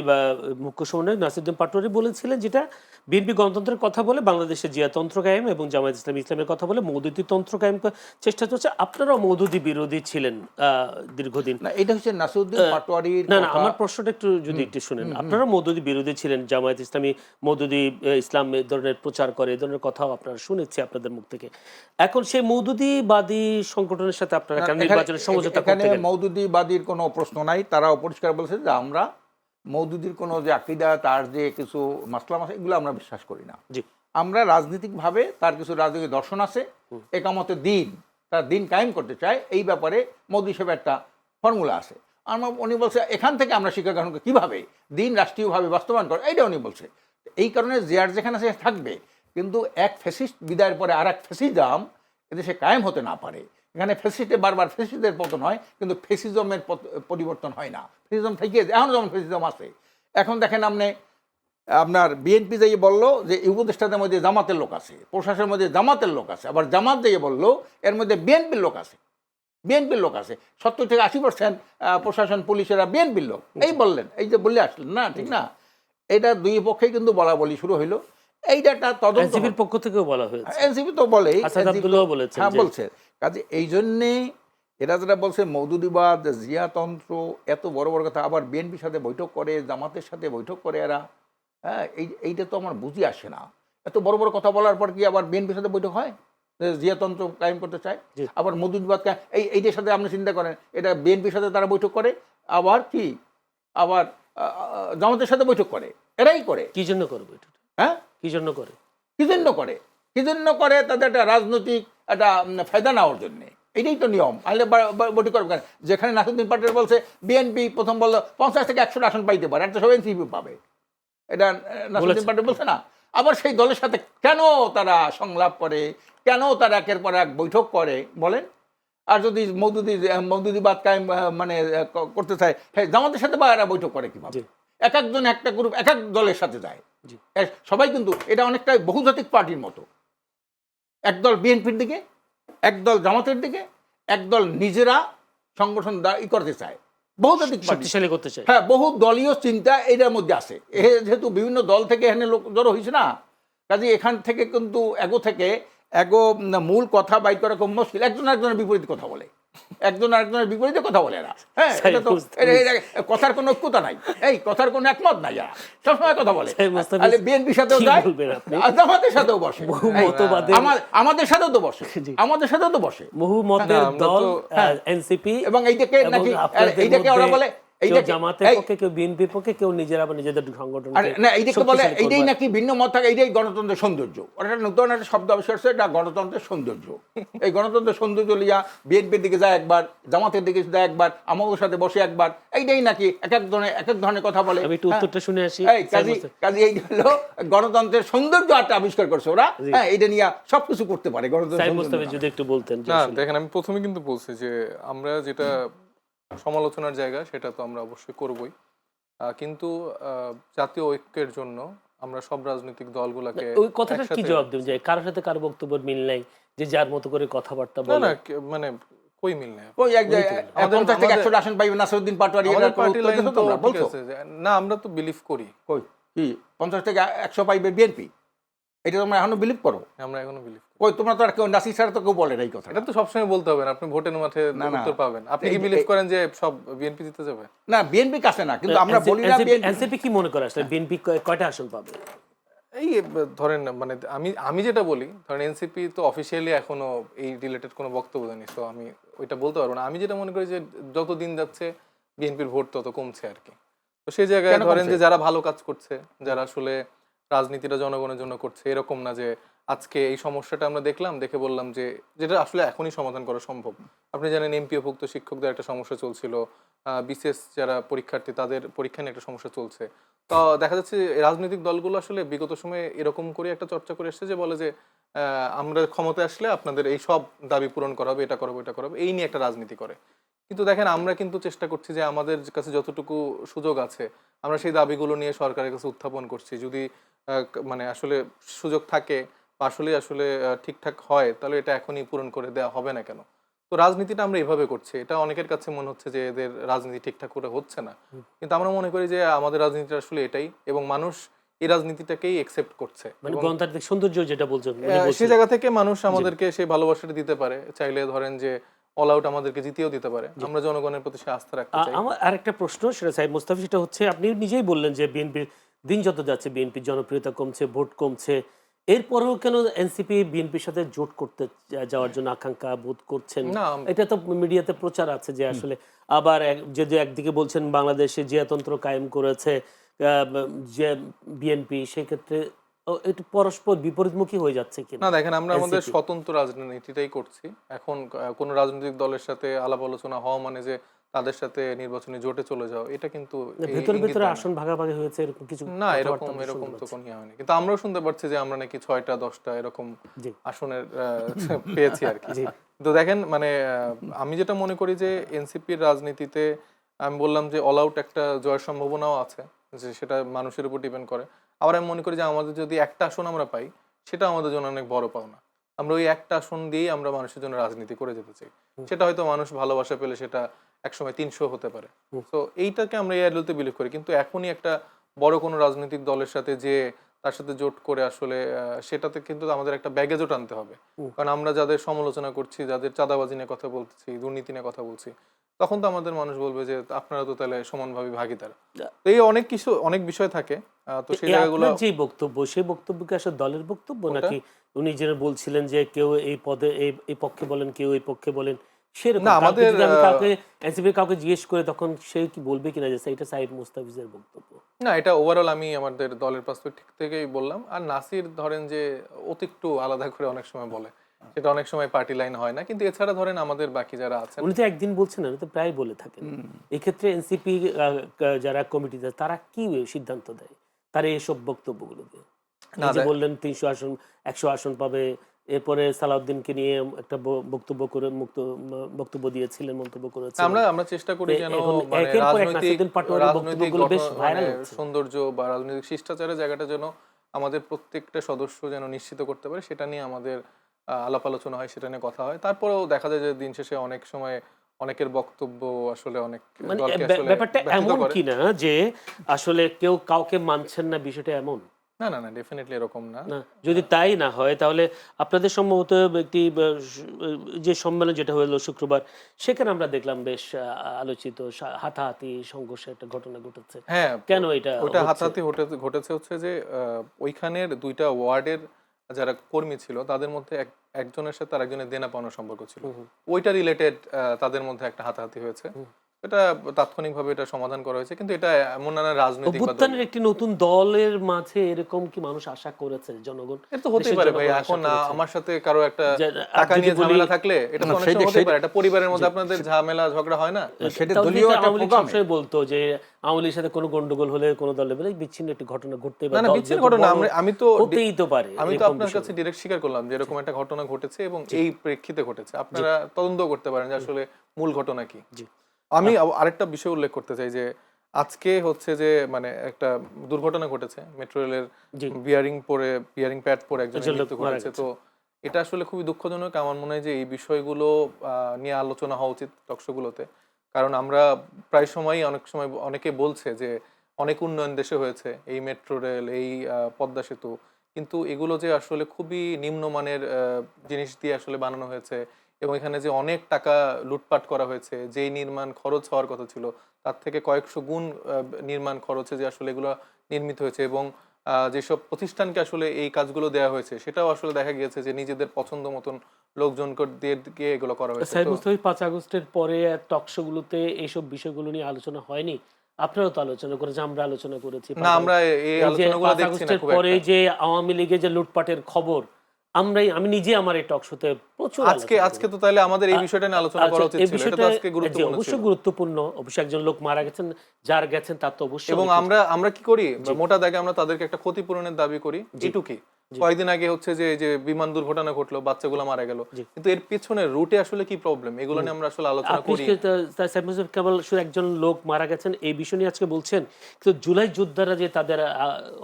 মুখ্য সমন্বয়ক নাসিরউদ্দিন পাটোয়ারি বলেছিলেন, যেটা বিএনপি গণতন্ত্রের কথা বলে বাংলাদেশে জিয়াতন্ত্র কায়েম এবং জামায়াত ইসলামের কথা বলে মওদুদি তন্ত্র কায়েম চেষ্টা চলছে। আপনারাও মওদুদি বিরোধী ছিলেন দীর্ঘদিন। না, এটা হচ্ছে নাসিরউদ্দিন পাটোয়ারির না, কথা। আমার প্রশ্নটা একটু শুনেন। আপনারা মওদুদি বিরোধী ছিলেন, জামায়াত ইসলামী মওদুদি ইসলাম এ ধরনের প্রচার করে, এই ধরনের কথাও আপনারা শুনেছি আপনাদের মুখ থেকে। এখন সেই মওদুদিবাদী সংগঠনের সাথে আপনারা কেন নির্বাচনের সমঝোতা এখানে করতে গেলেন? মওদুদিবাদীর কোনো প্রশ্ন নাই। তারাও পরিষ্কার বলেছে যে আমরা মওদুদির কোনো যে আকীদা, তার যে কিছু মাসলা আছে, এগুলো আমরা বিশ্বাস করি না। জি, আমরা রাজনীতিকভাবে তার কিছু রাজনৈতিক দর্শন আছে, একামতে দিন, তার দিন কায়েম করতে চায়, এই ব্যাপারে মোদি হিসেবে একটা ফর্মুলা আছে। উনি বলছে এখান থেকে আমরা শিক্ষা গ্রহণ করি কীভাবে দিন রাষ্ট্রীয়ভাবে বাস্তবায়ন করে, এইটা উনি বলছে। এই কারণে জিয়ার যেখানে সে থাকবে, কিন্তু এক ফ্যাসিস্ট বিদায়ের পরে আর এক ফ্যাসিজম এদেশে কায়েম হতে না পারে। এখানে ফ্যাসিস্টে বারবার ফ্যাসিস্টের পতন হয়, কিন্তু ফ্যাসিজমের পরিবর্তন হয় না। ফ্যাসিজম থেকে এখনও যেমন ফ্যাসিজম আছে। এখন দেখেন আপনার বিএনপি যেয়ে বললো যে উপদেষ্টাদের মধ্যে জামাতের লোক আছে, প্রশাসনের মধ্যে জামাতের লোক আছে, আবার জামাত যেয়ে বললো এর মধ্যে বিএনপির লোক আছে। 70 থেকে 80% প্রশাসন পুলিশেরা বিএনপির লোক। এই বললেন, এই যে বললে আসলেন না, ঠিক না? এটা দুই পক্ষেই কিন্তু বলা বলি শুরু হইলো। এইটা তদন্ত এনসিপির পক্ষ থেকেও বলা হয়েছে, এনসিপি তো বলেই, আসাদ আব্দুল্লাহ বলেছেন হ্যাঁ যে- বলছে। কাজে এই জন্যে এরা যেটা বলছে মওদুদিবাদ, জিয়াতন্ত্র, এত বড় বড় কথা, আবার বিএনপির সাথে বৈঠক করে, জামাতের সাথে বৈঠক করে এরা। হ্যাঁ, এইটা তো আমার বুঝি আসে না। এত বড় বড় কথা বলার পর কি আবার বিএনপির সাথে বৈঠক হয়? জিয়াতন্ত্র কায়েম করতে চায়, জি। আবার মওদুদিবাদ এইটার সাথে আপনি চিন্তা করেন, এটা বিএনপির সাথে তারা বৈঠক করে, আবার কি আবার জামাতের সাথে বৈঠক করে, এরাই করে। কি জন্য করবে এটা? হ্যাঁ, কি জন্য করে? কি জন্য করে তাদের একটা রাজনৈতিক একটা ফায়দা নেওয়ার জন্যে। এটাই তো নিয়ম। আইলে বৈঠক করবে কেন? যেখানে নাসিরউদ্দিন পাটোয়ারি বলছে বিএনপি প্রথম বললো 50 থেকে 100 আসন পাইতে পারে, একটা সব এনসিপি পাবে, এটা নাসিরউদ্দিন পাটোয়ারি বলছে না? আবার সেই দলের সাথে কেন তারা সংলাপ করে, কেন তারা একের পর এক বৈঠক করে বলেন? আর যদি মওদুদিবাদ কায়েম করতে চায়, হ্যাঁ, জামাতের সাথে বা এরা বৈঠক করে কিভাবে? জি। এক একজন একটা গ্রুপ এক এক দলের সাথে যায়। জি। সবাই কিন্তু এটা অনেকটাই বহুজাতিক পার্টির মতো। একদল বিএনপির দিকে, একদল জামাতের দিকে, একদল নিজেরা সংগঠন করতে চায়, বহুজাতিক পার্টি। শক্তিশালী করতে চাই। হ্যাঁ, বহু দলীয় চিন্তা এটার মধ্যে আছে। যেহেতু বিভিন্ন দল থেকে এখানে লোক জড়ো হয়েছে না, কাজে এখান থেকে কিন্তু এগো মূল কথা বাইর করা খুব মুশকিল। একজনের বিপরীত কথা বলে, একজন আরেকজনের বিপরীতে কথা বলে না। হ্যাঁ, সাইদ এটা তো মুস্তাফিজ। কথার কোনো ঐক্যতা নাই, এই কথার কোনো একমত নাই, এরা সবসময় কথা বলে। সাইদ মুস্তাফিজ তাহলে বিএনপির সাথেও কি যায়, বলবেন আপনি? জামাতের সাথেও বসে, বহু এই, মতবাদের আমাদের সাথেও তো বসে, জি। আমাদের সাথেও তো বসে। বহু মতের না, আমরা দল তো- এনসিপি এবং এইটাকে নাকি এইটাকে ওরা বলে কেউ এইটাকে জামাতের পক্ষে, কেউ বিএনপির পক্ষে, কেউ নিজেরা আবার নিজেদের সংগঠন আর না, এইটাকে বলে এইটাই নাকি ভিন্ন মত থাকে, এইটাই গণতন্ত্রের সৌন্দর্য। ওরা একটা নতুন একটা শব্দ আবিষ্কার করছে, এটা গণতন্ত্রের সৌন্দর্য। এই গণতন্ত্রের সৌন্দর্য লিয়া বিএনপির দিকে যায় একবার, জামাতের দিকে যায় একবার, আমাদের সাথে বসে একবার, এইটাই নাকি এক এক ধরনের কথা বলে। আমি একটু উত্তরটা শুনে আসি। এই কাজী এই হলো গণতন্ত্রের সৌন্দর্য একটা আবিষ্কার করছে ওরা। হ্যাঁ, এটা নিয়ে সবকিছু করতে পারে সাইদ গণতন্ত্রের মুস্তাফিজ সৌন্দর্য। যদি একটু বলতেন যে না আসলে- দেখেন, আমি প্রথমে কিন্তু বলছি যে আমরা যেটা সমালোচনার জায়গা সেটা তো আমরা অবশ্যই করবই, কিন্তু জাতীয় ঐক্যের জন্য আমরা সব রাজনৈতিক দলগুলোকে ওই কথাটার কি একসাথে- জবাব দেবেন যে কারোর সাথে কারো বক্তব্যের মিল নাই, যে যার মতো করে কথাবার্তা না বলে? না মানে কই মিল নেই। ওই এক আমাদের- 50 থেকে আমাদের- 100 আসন পাইবে নাসিরউদ্দিন পাটোয়ারি, আমাদের এটার কোনো পার্টি উত্তর লাইন দিছো তো তোমরা? ঠিক বলছো আছে যে- না, আমরা তো বিলিভ করি, কই কি 50 থেকে 100 পাইবে বিএনপি, এটা তোমরা এখনো বিলিভ করো? আমরা এখনো বিলিভ করি। কই তোমরা তো আর কেউ নাসির ছাড়া তো কেউ বলে না এই কথা। এটা তো সবসময় বলতে হবে না, আপনি ভোটের মাঠে না, না। উত্তর পাবেন। আপনি কি এই- বিলিভ এই- করেন যে সব বিএনপি জিতে যাবে? না, বিএনপি কাছে না, কিন্তু আমরা বলি না বিএনপি। এনসিপি কি মনে করে আসলে বিএনপি কয়টা আসন পাবে? এই ধরেন মানে আমি যেটা বলি, ধরেন এনসিপি তো অফিসিয়ালি এখনো এই রিলেটেড কোনো বক্তব্য দেয়নি, তো আমি ওইটা বলতে পারবো না। আমি যেটা মনে করি যে যত দিন যাচ্ছে বিএনপির ভোট তত কমছে আর কি। তো সেই জায়গায় কেন ধরেন কমছে? যে যারা ভালো কাজ করছে, যারা আসলে রাজনীতিটা জনগণের জন্য করছে, এরকম না যে আজকে এই সমস্যাটা আমরা দেখলাম, দেখে বললাম যে যেটা আসলে এখনই সমাধান করা সম্ভব। আপনি জানেন এমপিওভুক্ত শিক্ষকদের একটা সমস্যা চলছিল, বিসিএস যারা পরীক্ষার্থী তাদের পরীক্ষা নিয়ে একটা সমস্যা চলছে। তো দেখা যাচ্ছে রাজনৈতিক দলগুলো আসলে বিগত সময়ে এরকম করে একটা চর্চা করে এসেছে যে বলে যে আমরা ক্ষমতায় আসলে আপনাদের এই সব দাবি পূরণ করা হবে, এটা করাবো, এটা করাবো, এই নিয়ে একটা রাজনীতি করে। কিন্তু দেখেন, আমরা কিন্তু চেষ্টা করছি যে আমাদের কাছে যতটুকু সুযোগ আছে আমরা সেই দাবিগুলো নিয়ে সরকারের কাছে উত্থাপন করছি। যদি মানে আসলে সুযোগ থাকে বা আসলে ঠিকঠাক হয়, তাহলে এটা এখনই পূরণ করে দেওয়া হবে না কেন? তো রাজনীতিটা আমরা এভাবে করছি। এটা অনেকের কাছে মনে হচ্ছে যে এদের রাজনীতি ঠিকঠাক করে হচ্ছে না, কিন্তু আমরা মনে করি যে আমাদের রাজনীতিটা আসলে এটাই, এবং মানুষ এই রাজনীতিটাকেই একসেপ্ট করছে। মানে এবং গণতান্ত্রিক সৌন্দর্য যেটা বলছেন উনি সেই বলছেন। জায়গা থেকে মানুষ আমাদেরকে সেই ভালোবাসাটা দিতে পারে, চাইলে ধরেন যে অল আউট আমাদেরকে জিতিয়েও দিতে পারে। আমরা জনগণের প্রতি সে আস্থা রাখতে চাই। আমার আরেকটা প্রশ্ন, সেটা সাইদ মুস্তাফিজ, সেটা হচ্ছে আপনি নিজেই বললেন যে বিএনপির দিন যত যাচ্ছে বিএনপির জনপ্রিয়তা কমছে, ভোট কমছে, এরপরেও কেন এনসিপি বিএনপির সাথে জোট করতে যাওয়ার জন্য আকাঙ্ক্ষা বোধ করছেন? না, এটা তো মিডিয়াতে প্রচার আছে যে আসলে আবার যদি একদিকে বলছেন বাংলাদেশে জিয়াতন্ত্র কায়েম করেছে যে বিএনপি, সেক্ষেত্রে একটু পরস্পর বিপরীতমুখী হয়ে যাচ্ছে কিনা? না দেখেন, আমরা আমাদের NCP স্বতন্ত্র রাজনীতিটাই করছি। এখন কোন রাজনৈতিক দলের সাথে আলাপ আলোচনা হওয়া মানে যে তাদের সাথে নির্বাচনী জোটে চলে যাও, এটা কিন্তু ভেতরে ইঙ্গিত ভেতরে দেয় না। আসন ভাগাভাগি হয়েছে এরকম কিছু না, কথাবার্তা এরকম আমরা এরকম শুনতে তো পাচ্ছি। কোনো ইয়ে হয়নি, কিন্তু আমরাও শুনতে পাচ্ছি যে আমরা নাকি 6টা 10টা এরকম জি। আসনের পেয়েছি আর কি। জি। তো দেখেন মানে আমি যেটা মনে করি যে এনসিপির রাজনীতিতে আমি বললাম যে অল আউট একটা জয়ের সম্ভাবনাও আছে, যে সেটা মানুষের উপর ডিপেন্ড করে। আবার আমি মনে করি যে আমাদের যদি একটা আসন আমরা পাই, সেটা আমাদের জন্য অনেক বড় পাওনা। আমরা ওই একটা আসন দিয়েই আমরা মানুষের জন্য রাজনীতি করে যেতে চাই। সেটা হয়তো মানুষ ভালোবাসা পেলে সেটা একসময় 300 হতে পারে। তো এইটাকে আমরা এই আইডিয়ালতে বিলিভ করি, কিন্তু এখনই একটা বড় কোনো রাজনৈতিক দলের সাথে যে তার সাথে জোট করে আসলে সেটাতে কিন্তু আমাদের একটা ব্যাগেজও টানতে হবে। কারণ আমরা যাদের সমালোচনা করছি, যাদের চাঁদাবাজি নিয়ে কথা বলছি, দুর্নীতি নিয়ে কথা বলছি, তখন তো আমাদের মানুষ বলবে যে আপনারা তো তাহলে সমানভাবে ভাগিদার। তো এই অনেক বিষয় থাকে। তো সেই জায়গাগুলো আপনার যে বক্তব্য, সেই বক্তব্য কি আসলে দলের বক্তব্য, নাকি উনি যেটা বলছিলেন যে কেউ এই পদে এই পক্ষে বলেন, কেউ এই পক্ষে বলেন, সেরকম? না, কাউকে আমাদের যদি আমি কাউকে এনসিপি কাউকে জিজ্ঞেস করে, তখন সে কি বলবে কিনা যে এটা সাইদ মুস্তাফিজের বক্তব্য? না, এটা ওভারঅল আমি আমাদের দলের পার্সপেক্টিভ থেকেই বললাম। আর নাসির ধরেন যে অতি একটু আলাদা করে অনেক সময় বলে, সেটা অনেক সময় পার্টি লাইন হয় না, কিন্তু এছাড়া ধরেন আমাদের বাকি যারা আছেন উনি তো একদিন বলছেন না, উনি তো প্রায় বলে থাকেন। এক্ষেত্রে এনসিপি যারা কমিটিতে তারা কি সিদ্ধান্ত দেয় তারা এইসব বক্তব্যগুলো দিয়ে? না, যে বললেন 300 আসন 100 আসন পাবে, এরপরে সালাউদ্দিনকে নিয়ে একটা বক্তব্য দিয়েছিলেন, মন্তব্য করেছেন। আমরা চেষ্টা করি যেন এখন মানে একের পর এক রাজনৈতিক নাসিরুদ্দিন পাটোয়ারির বক্তব্যগুলো বেশ ভাইরাল হচ্ছে। সৌন্দর্য বা রাজনৈতিক শিষ্টাচারের জায়গাটা যেন আমাদের প্রত্যেকটা সদস্য যেন নিশ্চিত করতে পারে, সেটা নিয়ে আমাদের আলাপ আলোচনা হয়, সেটা নিয়ে কথা হয়। তারপরেও দেখা যায় যে দিন শেষে অনেক সময় অনেকের বক্তব্য আসলে অনেক মানে দলকে আসলে ব্যাপারটা ব্যথিত এমন করে। কিনা যে আসলে কেউ কাউকে মানছেন না, বিষয়টা এমন? না না না, ডেফিনেটলি এরকম না। না, যদি তাই না হয় তাহলে আপনাদের সম্ভবত একটি যে সম্মেলন যেটা হলো শুক্রবার, সেখানে আমরা দেখলাম বেশ আলোচিত হাতাহাতি সংঘর্ষের একটা ঘটনা ঘটেছে। হ্যাঁ, কেন এটা ওটা হচ্ছে? হাতাহাতি ঘটেছে হচ্ছে যে ওইখানের ২টা ওয়ার্ডের যারা কর্মী ছিল তাদের মধ্যে একজনের সাথে আরেকজনের দেনা পাওনার সম্পর্ক ছিল। ওইটা রিলেটেড তাদের মধ্যে একটা হাতাহাতি হয়েছে। এটা তাৎক্ষণিকভাবে এটা সমাধান করা হয়েছে, কিন্তু এটা এমন না রাজনৈতিক বা অভ্যুত্থানের একটি নতুন দলের মাঝে এরকম কি মানুষ আশা করেছে? জনগণ, এটা তো হতেই দেশের পারে ভাই। জনগণ আশা এখন করেছে আমার সাথে কারো একটা যে টাকা যদি নিয়ে বলি ঝামেলা থাকলে এটা তো না, অনেক সময় সেটা- হতেই পারে। এটা পরিবারের মধ্যে আপনাদের ঝামেলা ঝগড়া হয় না? সেটা তাহলে দলীয় যেটা একটা আওয়ামী লীগ প্রোগ্রামে। সবসময় বলতো যে আওয়ামী লীগের সাথে কোনো গন্ডগোল হলে কোনো দলের বলে বিচ্ছিন্ন একটি ঘটনা ঘটতেই না পারে, না, দল বিচ্ছিন্ন যত ঘটনা বড় আমি তো হতেই তো পারে। আমি তো এরকম আপনার বিষয়। কাছে ডিরেক্ট স্বীকার করলাম যে এরকম একটা ঘটনা ঘটেছে এবং এই প্রেক্ষিতে ঘটেছে। আপনারা তদন্ত করতে পারেন যে আসলে মূল ঘটনা কি। জি। আমি আরেকটা বিষয় উল্লেখ করতে চাই যে আজকে হচ্ছে যে মানে একটা দুর্ঘটনা ঘটেছে মেট্রো রেলের জি। বিয়ারিং প্যাড পরে একজনের একজন লোক মৃত্যু মারা ঘটেছে। গেছে। তো এটা আসলে খুবই দুঃখজনক। আমার মনে হয় যে এই বিষয়গুলো নিয়ে আলোচনা হওয়া উচিত টকশোগুলোতে। কারণ আমরা প্রায় সময়ই অনেক সময় অনেকে বলছে যে অনেক উন্নয়ন দেশে হয়েছে, এই মেট্রো রেল, এই পদ্মা সেতু, কিন্তু এগুলো যে আসলে খুবই নিম্নমানের জিনিস দিয়ে আসলে বানানো হয়েছে এবং এখানে যে অনেক টাকা লুটপাট করা হয়েছে, যেই নির্মাণ খরচ হওয়ার কথা ছিল তার থেকে কয়েকশো গুণ নির্মাণ খরচে যে আসলে এগুলো নির্মিত হয়েছে এবং যেসব প্রতিষ্ঠানকে আসলে এই কাজগুলো দেওয়া হয়েছে সেটাও আসলে দেখা গিয়েছে যে নিজেদের পছন্দ মতন লোকজনকে এগুলো করা হয়েছে। সাহেব তো মুস্তাফি, 5 আগস্টের পরে টকশোগুলোতে এইসব বিষয়গুলো নিয়ে আলোচনা হয়নি? আপনারাও তো আলোচনা করেছেন, আমরা আলোচনা করেছি। না, আমরা এই এই যে আলোচনাগুলো 5 দেখছি না আগস্টের খুব পরে একটা। যে আওয়ামী লীগের যে লুটপাটের খবর, আমি নিজে আমার এই টকশোতে প্রচুর আজকে তো তাহলে আমাদের এই বিষয়টা নিয়ে আলোচনা করা উচিত এই ছিল। এটা বিষয়টা তো আজকে গুরুত্বপূর্ণ ছিল। অবশ্যই গুরুত্বপূর্ণ। অবশ্যই একজন লোক মারা গেছেন, যার গেছেন তার তো অবশ্যই এবং অনেক কিছু- আমরা কি করি, মোটা দাগে আমরা তাদেরকে একটা ক্ষতিপূরণের দাবি করি, এটুকুই। কয়েকদিন আগে হচ্ছে যে এই যে বিমান দুর্ঘটনা ঘটলো, বাচ্চাগুলো মারা গেল, কিন্তু এর পিছনে রুটে আসলে কি প্রবলেম, এগুলো নিয়ে আমরা আসলে আলোচনা আপনি করি। সাইফ মুস্তাফি কেবল শুধু একজন লোক মারা গেছেন এই বিষয় নিয়ে আজকে বলছেন, কিন্তু জুলাই যোদ্ধারা যে তাদের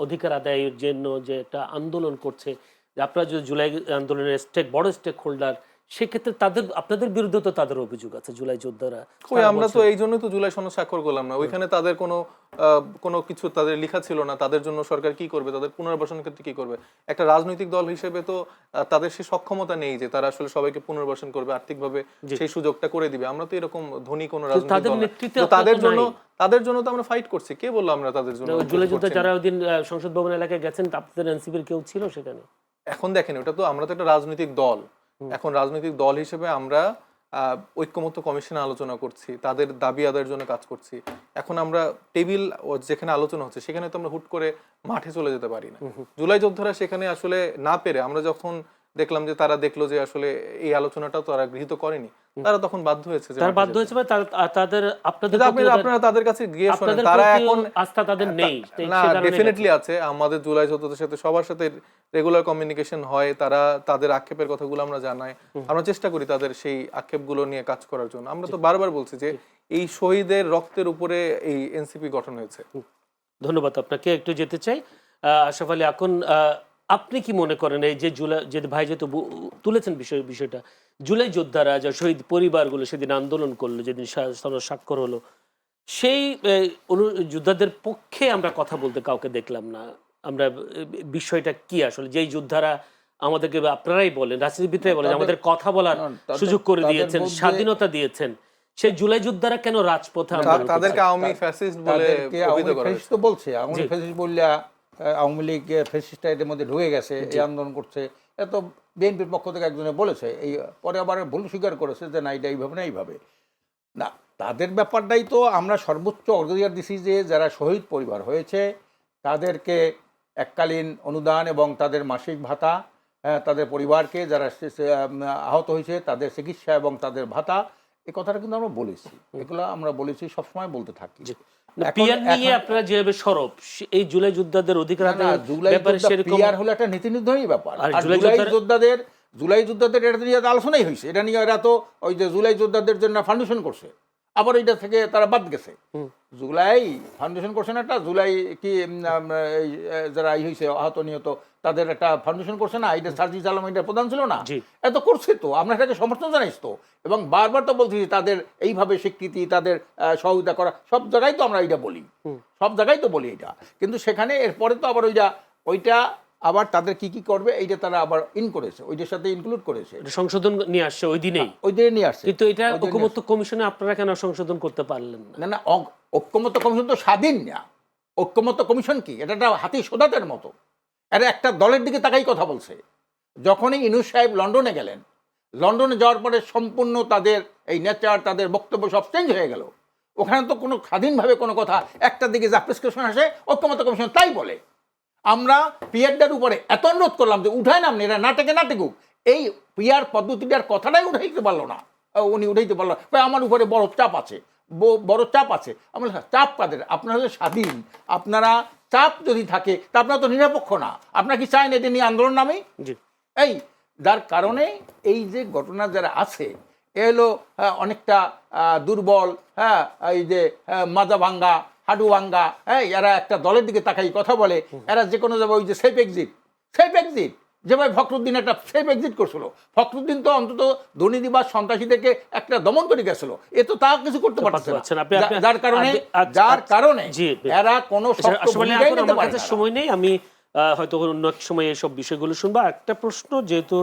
অধিকার আদায়ের জন্য যে একটা আন্দোলন করছে, যে আপনারা যদি জুলাই আন্দোলনের বড় স্টেক হোল্ডার, সেক্ষেত্রে আপনাদের বিরুদ্ধে তো তাদের অভিযোগ আছে জুলাই যোদ্ধারা। কই, আমরা তো এই জন্যই তো জুলাই সনদ স্বাক্ষর করলাম না। ওইখানে তাদের কোনো কিছু তাদের লেখা ছিল না তাদের জন্য সরকার কি করবে, তাদের পুনর্বাসনের ক্ষেত্রে কি করবে। একটা রাজনৈতিক দল হিসেবে তো তাদের সেই সক্ষমতা নেই যে তারা আসলে সবাইকে পুনর্বাসন করবে, আর্থিকভাবে সেই সুযোগটা করে দিবে। আমরা তো এরকম ধনী কোনো রাজনৈতিক তাদের দল না। নেতৃত্বে তো আপনারা তো তাদের জন্য তো আমরা ফাইট করছি। কে বললো আমরা তাদের জন্য জুলাই যোদ্ধা করছি না? যারা ওই দিন সংসদ ভবন এলাকায় গেছেন, আপনাদের এনসিপির কেউ ছিল সেখানে? এখন দেখেন, আমরা তো একটা রাজনৈতিক দল। এখন রাজনৈতিক দল হিসেবে আমরা ঐক্যমত্য কমিশনে আলোচনা করছি, তাদের দাবি আদায়ের জন্য কাজ করছি। এখন আমরা টেবিল যেখানে আলোচনা হচ্ছে সেখানে তো আমরা হুট করে মাঠে চলে যেতে পারি না। জুলাই যোদ্ধারা সেখানে আসলে না পেরে, আমরা যখন দেখলাম যে তারা দেখলো যে আসলে এই আলোচনাটা তারা গৃহীত করেনি, তারা তখন বাধ্য হয়েছে যে তারা মাঠে বাধ্য যেতে। হয়েছে বা তাদের আপনাদের কিন্তু প্রতি আপনারা তাদের কাছে গিয়ে শোনেন, আপনাদের তারা প্রতি এখন আস্থা তাদের নেই। না, সে কারণে ডেফিনেটলি আছে। আমাদের জুলাই যোদ্ধাদের সাথে সবার সাথে রেগুলার কমিউনিকেশন হয়, তারা তাদের আক্ষেপের কথাগুলো আমরা জানাই, আমরা চেষ্টা করি তাদের সেই আক্ষেপগুলো নিয়ে কাজ করার জন্য। আমরা তো বারবার বলছি যে এই শহীদের রক্তের উপরে এই এনসিপি গঠন হয়েছে। ধন্যবাদ আপনাকে। একটু যেতে চাই আশরাফ আলী, এখন আপনি কি মনে করেন এই যে জুলাই, যে ভাই যেহেতু তুলেছেন বিষয়টা, জুলাই যোদ্ধারা যা শহীদ পরিবারগুলো সেদিন আন্দোলন করলো, যেদিন সনদ স্বাক্ষর হলো, সেই যোদ্ধাদের পক্ষে আমরা কথা বলতে কাউকে দেখলাম না। আমরা বিষয়টা কি আসলে, যেই যোদ্ধারা আমাদেরকে, আপনারাই বলেন, রাজনীতিবিদরাই বলেন, আমাদের কথা বলার সুযোগ করে দিয়েছেন, স্বাধীনতা দিয়েছেন, সেই জুলাই যোদ্ধারা কেন রাজপথে আন্দোলন করছে? তাদেরকে আওয়ামী ফ্যাসিস্ট বলে অভিহিত করা হয়েছে। তো বলছে আওয়ামী ফ্যাসিস্ট বললে আওয়ামী লীগ ফ্যাসিস্টটা এর মধ্যে ঢুকে গেছে, এই আন্দোলন করছে। এত বিএনপির পক্ষ থেকে একজনে বলেছে, এই পরে আবার ভুল স্বীকার করেছে যে না, এটা এইভাবে না, এইভাবে না। তাদের ব্যাপারটাই তো আমরা সর্বোচ্চ অগ্রাধিকার দিছি যে যারা শহীদ পরিবার হয়েছে তাদেরকে এককালীন অনুদান এবং তাদের মাসিক ভাতা, তাদের পরিবারকে যারা আহত হয়েছে তাদের চিকিৎসা এবং তাদের ভাতা, এই কথাটা কিন্তু আমরা বলেছি, এগুলো আমরা বলেছি, সবসময় বলতে থাকি। পিয়ার নিয়ে আপনারা যেভাবে সরব, এই জুলাই যোদ্ধাদের অধিকার পিয়ার হলো একটা নীতি নির্ধারণী ব্যাপার। আর আর জুলাই যোদ্ধাদের এটা নিয়ে আলোচনাই হয়েছে, এটা নিয়ে এরা তো ওই যে জুলাই যোদ্ধাদের জন্য ফাউন্ডেশন করছে, আবার এটা থেকে তারা বাদ গেছে। জুলাই ফাউন্ডেশন করছে না, একটা জুলাই কি যারা হয়েছে আহত নিহত তাদের একটা ফাউন্ডেশন করছে না, এটা সার্জিস আলম এটার প্রধান ছিল না, এত করছে তো, আমরা এটাকে সমর্থন জানাইছি তো, এবং বারবার তো বলছি তাদের এইভাবে স্বীকৃতি, তাদের সহযোগিতা করা, সব জায়গায় তো আমরা এটা বলি, সব জায়গায় তো বলি এটা। কিন্তু সেখানে এরপরে তো আবার ওইটা ওইটা আবার তাদের কি কি করবে এইটা তারা আবার করেছে, ওইটার সাথে ইনক্লুড করেছে, এটা সংশোধন নিয়ে আসছে ওই দিনেই, ওই দিনে নিয়ে আসছে। কিন্তু এটা ঐকমত্য কমিশনে আপনারা কেন সংশোধন করতে পারলেন না? না না, ঐক্যমত্য কমিশন তো স্বাধীন না। ঐক্যমত্য কমিশন কি, এটা একটা হাতি সোদাতের মতো, এটা একটা দলের দিকে তাকাই কথা বলছে। যখনই ইউনূস সাহেব লন্ডনে গেলেন, লন্ডনে যাওয়ার পরে সম্পূর্ণ তাদের এই নেচার, তাদের বক্তব্য সব চেঞ্জ হয়ে গেল। ওখানে তো কোনো স্বাধীনভাবে কোনো কথা, একটা দিকে যা প্রেসক্রিপশন আসে ঐক্যমত্য কমিশন তাই বলে। আমরা পিয়ারটার উপরে এত অনুরোধ করলাম যে উঠায় নাম এটা না টেকুক, এই পিয়ার পদ্ধতিটার কথাটাই উঠাইতে পারলো না, উনি উঠাইতে পারলো না, আমার উপরে বড় চাপ আছে, বড় চাপ আছে। আমরা চাপ কাদের, আপনারা হলে স্বাধীন, আপনারা চাপ যদি থাকে তা আপনারা তো নিরপেক্ষ না, আপনারা কি চান এটা নিয়ে আন্দোলন নামে? এই যার কারণে এই যে ঘটনা যারা আছে এ হলো অনেকটা দুর্বল, হ্যাঁ, এই যে মাজা ভাঙ্গা, হাডু ভাঙ্গা, হ্যাঁ, এরা একটা দলের দিকে তাকাই কথা বলে, এরা যে কোনো যাবে ওই যে সেফ এক্সিট যেভাবে ফখরুদ্দিন একটা সেফ এক্সিট করছিল। ফখরুদ্দিন তো অন্তত দুর্নীতি বা সন্ত্রাসীদেরকে একটা দমন করে গেছিল, এ তো তা কিছু করতে পারছে না, যার কারণে এরা কোনো সময় নেই। আমি হয়তো অন্য এক সময় এইসব বিষয়গুলো শুনবো। একটা প্রশ্ন, যেহেতু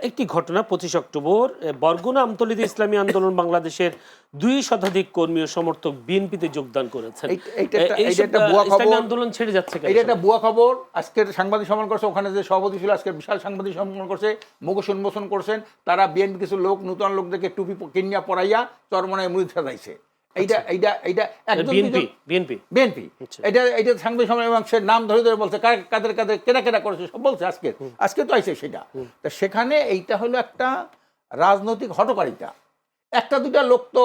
একটি ঘটনা 25 অক্টোবর বরগুনা আমতলীতে ইসলামী আন্দোলন বাংলাদেশের 2 শতাধিক কর্মী ও সমর্থক বিএনপিতে যোগদান করেছেন, ইসলামী আন্দোলন ছেড়ে যাচ্ছে কেন? এটা একটা ভুয়া খবর। আজকের সাংবাদিক সম্মেলন করছে, ওখানে যে সভাপতি ছিল আজকে বিশাল সাংবাদিক সম্মেলন করছে, মুখোশ উন্মোচন করছেন, তারা বিএনপি কিছু লোক, নূতন লোকদেরকে টুপি কিনিয়া পরাইয়া চরমনায় মুড়ি সাজাইছে। এইটা এইটা এইটা একদম বিএনপি এটা সাংবাদিক সম্মেলন, এবং সে নাম ধরে ধরে বলছে কাদের কাদের কেনা করেছে সব বলছে। আজকে তো আইছে সেটা। তা সেখানে এইটা হলো একটা রাজনৈতিক হটকারিতা। একটা দুইটা লোক তো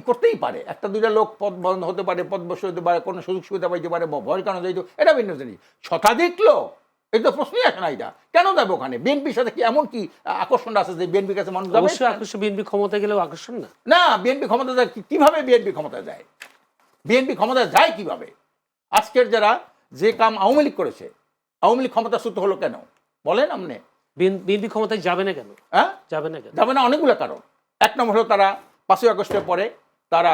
করতেই পারে, একটা দুইটা লোক পদ বন্ধ হতে পারে, পদ বসে হতে পারে, কোনো সুযোগ সুবিধা পাইতে পারে, ভয়ের কারণে যাইতো, এটা ভিন্ন জিনিস। শতাধিক লোক, এটা তো প্রশ্নই আসে না, এটা কেন যাবে ওখানে? বিএনপির সাথে কি এমন কি আকর্ষণ আছে যে বিএনপির কাছে মানুষ যাবে? বিএনপি ক্ষমতা গেলেও আকর্ষণ না, না, বিএনপি ক্ষমতা যায় কিভাবে? বিএনপি ক্ষমতা যায়, বিএনপি ক্ষমতা যায় কিভাবে? আজকের যারা যে কাম আওয়ামী লীগ করেছে, আওয়ামী লীগ ক্ষমতাচ্যুত হলো কেন বলেন? আপনি বিএনপি ক্ষমতায় যাবে না কেন? হ্যাঁ, যাবে না অনেকগুলো কারণ। এক নম্বর হলো তারা 5ই আগস্টের পরে তারা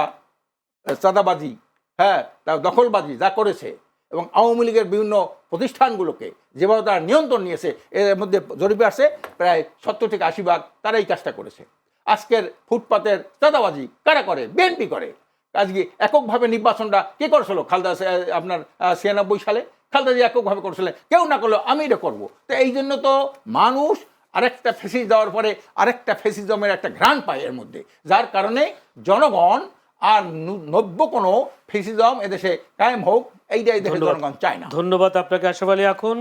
চাঁদাবাজি, হ্যাঁ, তার দখলবাজি যা করেছে, এবং আওয়ামী লীগের বিভিন্ন প্রতিষ্ঠানগুলোকে যেভাবে তারা নিয়ন্ত্রণ নিয়েছে, এর মধ্যে জরিপে আসছে প্রায় 70 থেকে 80% তারা এই কাজটা করেছে। আজকের ফুটপাতের চাঁদাবাজি কারা করে? বিএনপি করে। আজকে এককভাবে নির্বাচনটা কে করেছিল? খালেদা, আপনার 96 সালে খালেদা জিয়া এককভাবে করেছিলেন, কেউ না করলেও আমি এটা করবো। তো এই জন্য তো মানুষ আরেকটা ফেসিস দেওয়ার পরে আরেকটা ফেসিজমের একটা ঘ্রাণ পায় এর মধ্যে, যার কারণে জনগণ আর নব্য কোনো ফেসিজম এদেশে কায়েম হোক, এইটা এই দেশের জনগণ চায় না। ধন্যবাদ আপনাকে আশরাফ আলী। এখন